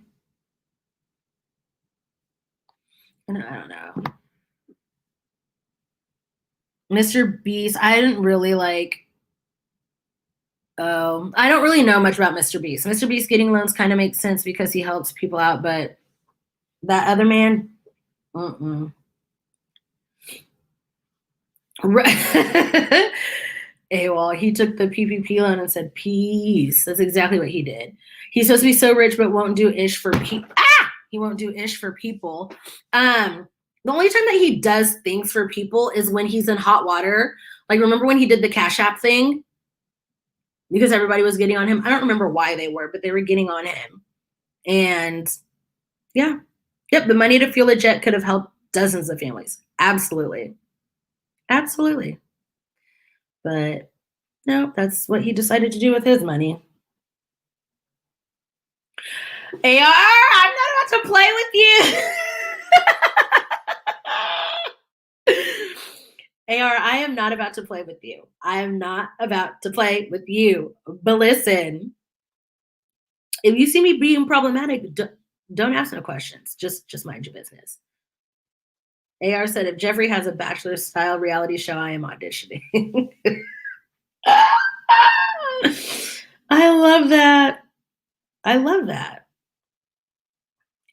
I don't know. Mr. Beast, I didn't really like. Oh, I don't really know much about Mr. Beast. Mr. Beast getting loans kind of makes sense because he helps people out, but that other man, Hey, well, he took the PPP loan and said, peace. That's exactly what he did. He's supposed to be so rich, but won't do ish for peace. Ah! He won't do ish for people. The only time that he does things for people is when he's in hot water. Like, remember when he did the Cash App thing? Because everybody was getting on him. I don't remember why they were, but they were getting on him. And yeah. Yep, the money to fuel a jet could have helped dozens of families. Absolutely. Absolutely. But no, that's what he decided to do with his money. AR, I'm not about to play with you. AR, I am not about to play with you. I am not about to play with you. But listen, if you see me being problematic, don't ask no questions. Just mind your business. AR said, if Jeffrey has a Bachelor style reality show, I am auditioning. I love that. I love that.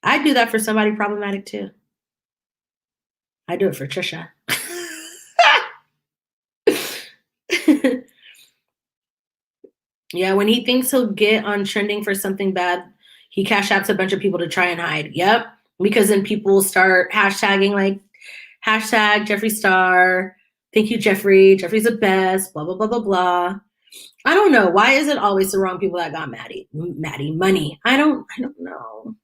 I'd do that for somebody problematic too. I do it for Trisha. Yeah, when he thinks he'll get on trending for something bad, he cash apps a bunch of people to try and hide. Yep. Because then people will start hashtagging like hashtag Jeffree Star. Thank you, Jeffrey. Jeffrey's the best. Blah, blah, blah, blah, blah. I don't know. Why is it always the wrong people that got Maddie money? I don't know.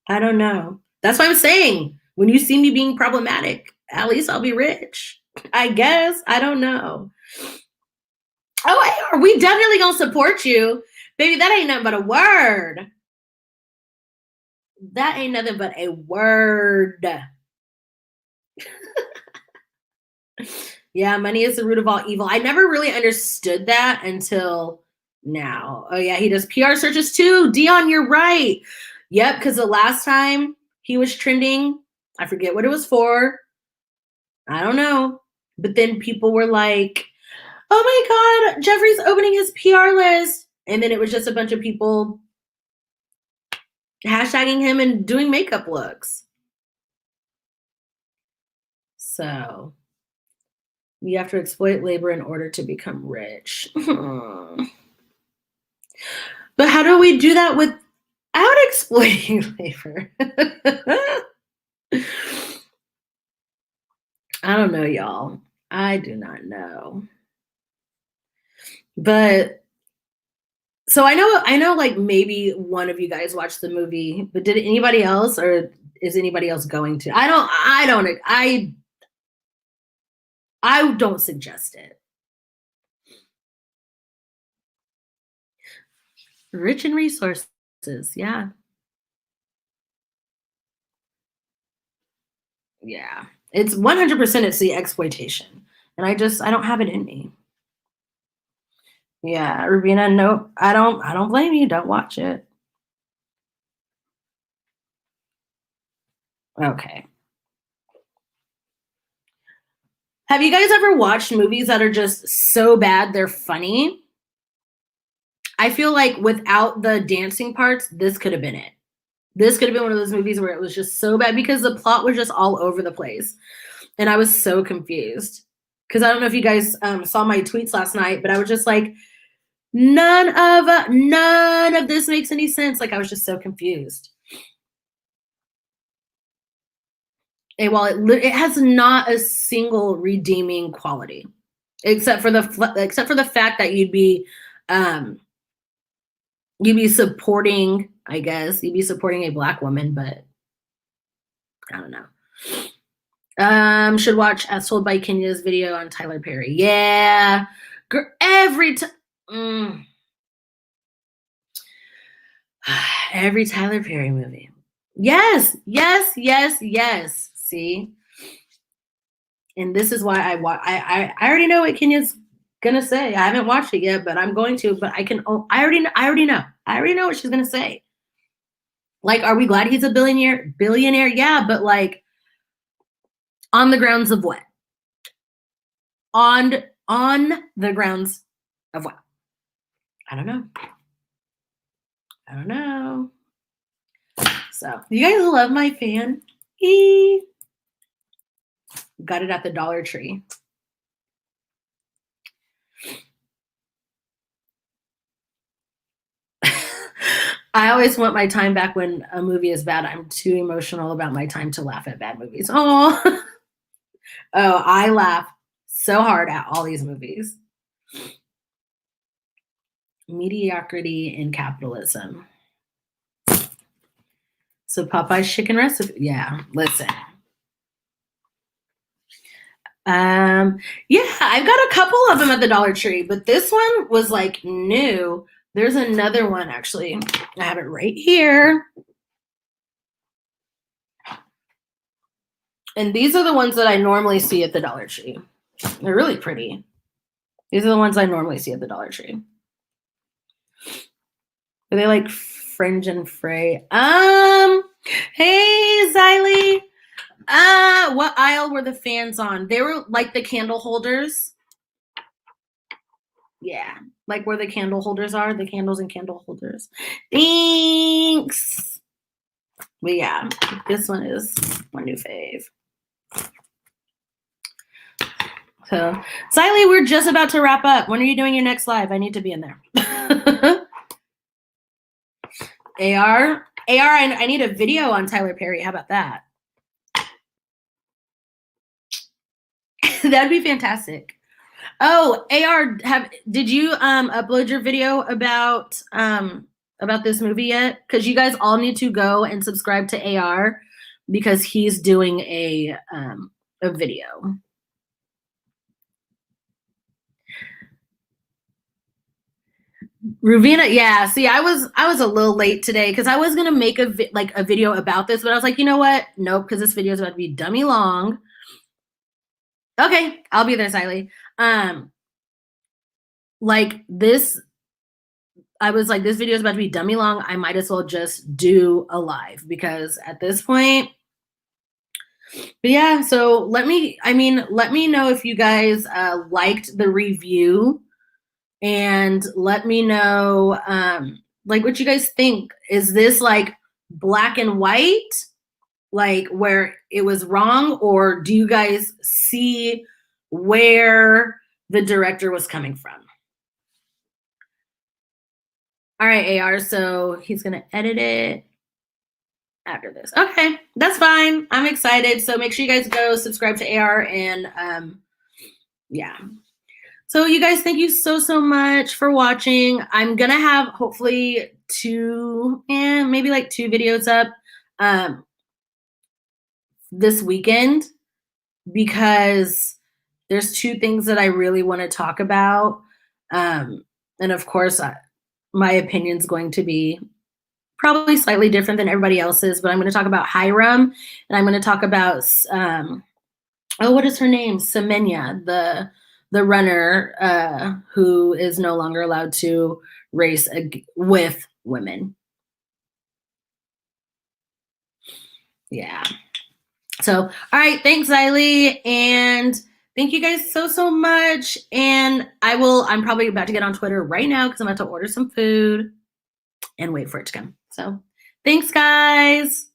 I don't know. That's what I'm saying. When you see me being problematic, at least I'll be rich. I guess. I don't know. Oh, are we definitely gonna support you? Baby, that ain't nothing but a word. That ain't nothing but a word. Yeah, money is the root of all evil. I never really understood that until now. Oh yeah, he does PR searches too. Dion, you're right. Yep, because the last time he was trending, I forget what it was for. I don't know. But then people were like, oh my God, Jeffrey's opening his PR list. And then it was just a bunch of people hashtagging him and doing makeup looks. So you have to exploit labor in order to become rich. But how do we do that without exploiting labor? I don't know, y'all. I do not know. But so I know like maybe one of you guys watched the movie, but did anybody else, or is anybody else going to? I don't suggest it. Rich in resources, yeah. Yeah. It's 100% it's the exploitation. And I don't have it in me. Yeah, Rubina, nope. I don't blame you. Don't watch it. Okay. Have you guys ever watched movies that are just so bad they're funny? I feel like without the dancing parts, this could have been it. This could have been one of those movies where it was just so bad because the plot was just all over the place. And I was so confused. Because I don't know if you guys saw my tweets last night, but I was just like, none of this makes any sense. Like, I was just so confused. And while it has not a single redeeming quality, except for the fact that you'd be supporting, I guess, you'd be supporting a Black woman, but I don't know. Should watch As Told by Kenya's video on Tyler Perry. Yeah, every time. Every Tyler Perry movie. Yes. See, and this is why I already know what Kenya's gonna say. I haven't watched it yet, but I'm going to. But I already know. I already know what she's gonna say. Like, are we glad he's a billionaire? Billionaire, yeah, but like, on the grounds of what? On the grounds of what? I don't know. So you guys love my fan. Got it at the Dollar Tree. I always always want my time back when a movie is bad. I'm too emotional about my time to laugh at bad movies. Oh, oh, I laugh so hard at all these movies. Mediocrity in capitalism. So Popeye's chicken recipe. Yeah, listen. Yeah, I've got a couple of them at the Dollar Tree, but this one was like new. There's another one actually. I have it right here. And these are the ones that I normally see at the Dollar Tree. They're really pretty. These are the ones I normally see at the Dollar Tree. Are they like fringe and fray? Hey, Xylee. What aisle were the fans on? They were like the candle holders. Yeah, like where the candle holders are, the candles and candle holders. Thanks. But yeah, this one is my new fave. So, Xylee, we're just about to wrap up. When are you doing your next live? I need to be in there. AR, I need a video on Tyler Perry. How about that? That'd be fantastic. Oh, AR, did you upload your video about this movie yet? Because you guys all need to go and subscribe to AR because he's doing a video. Ruvina, yeah. See, I was a little late today because I was gonna make a video about this, but I was like, you know what? Nope, because this video is about to be dummy long. Okay, I'll be there, Xylee. Like this, I was like, this video is about to be dummy long. I might as well just do a live because at this point. But yeah, so let me know if you guys liked the review. And let me know, like, what you guys think. Is this like black and white, like where it was wrong, or do you guys see where the director was coming from? All right, AR. So he's gonna edit it after this. Okay, that's fine. I'm excited. So make sure you guys go subscribe to AR and yeah. So you guys, thank you so much for watching. I'm gonna have hopefully maybe like 2 videos up this weekend because there's 2 things that I really want to talk about. And of course, my opinion's going to be probably slightly different than everybody else's, but I'm going to talk about Hiram and I'm going to talk about what is her name? Semenya, the runner who is no longer allowed to race with women. Yeah. So, all right. Thanks, Xylee. And thank you guys so much. And I'm probably about to get on Twitter right now because I'm about to order some food and wait for it to come. So thanks, guys.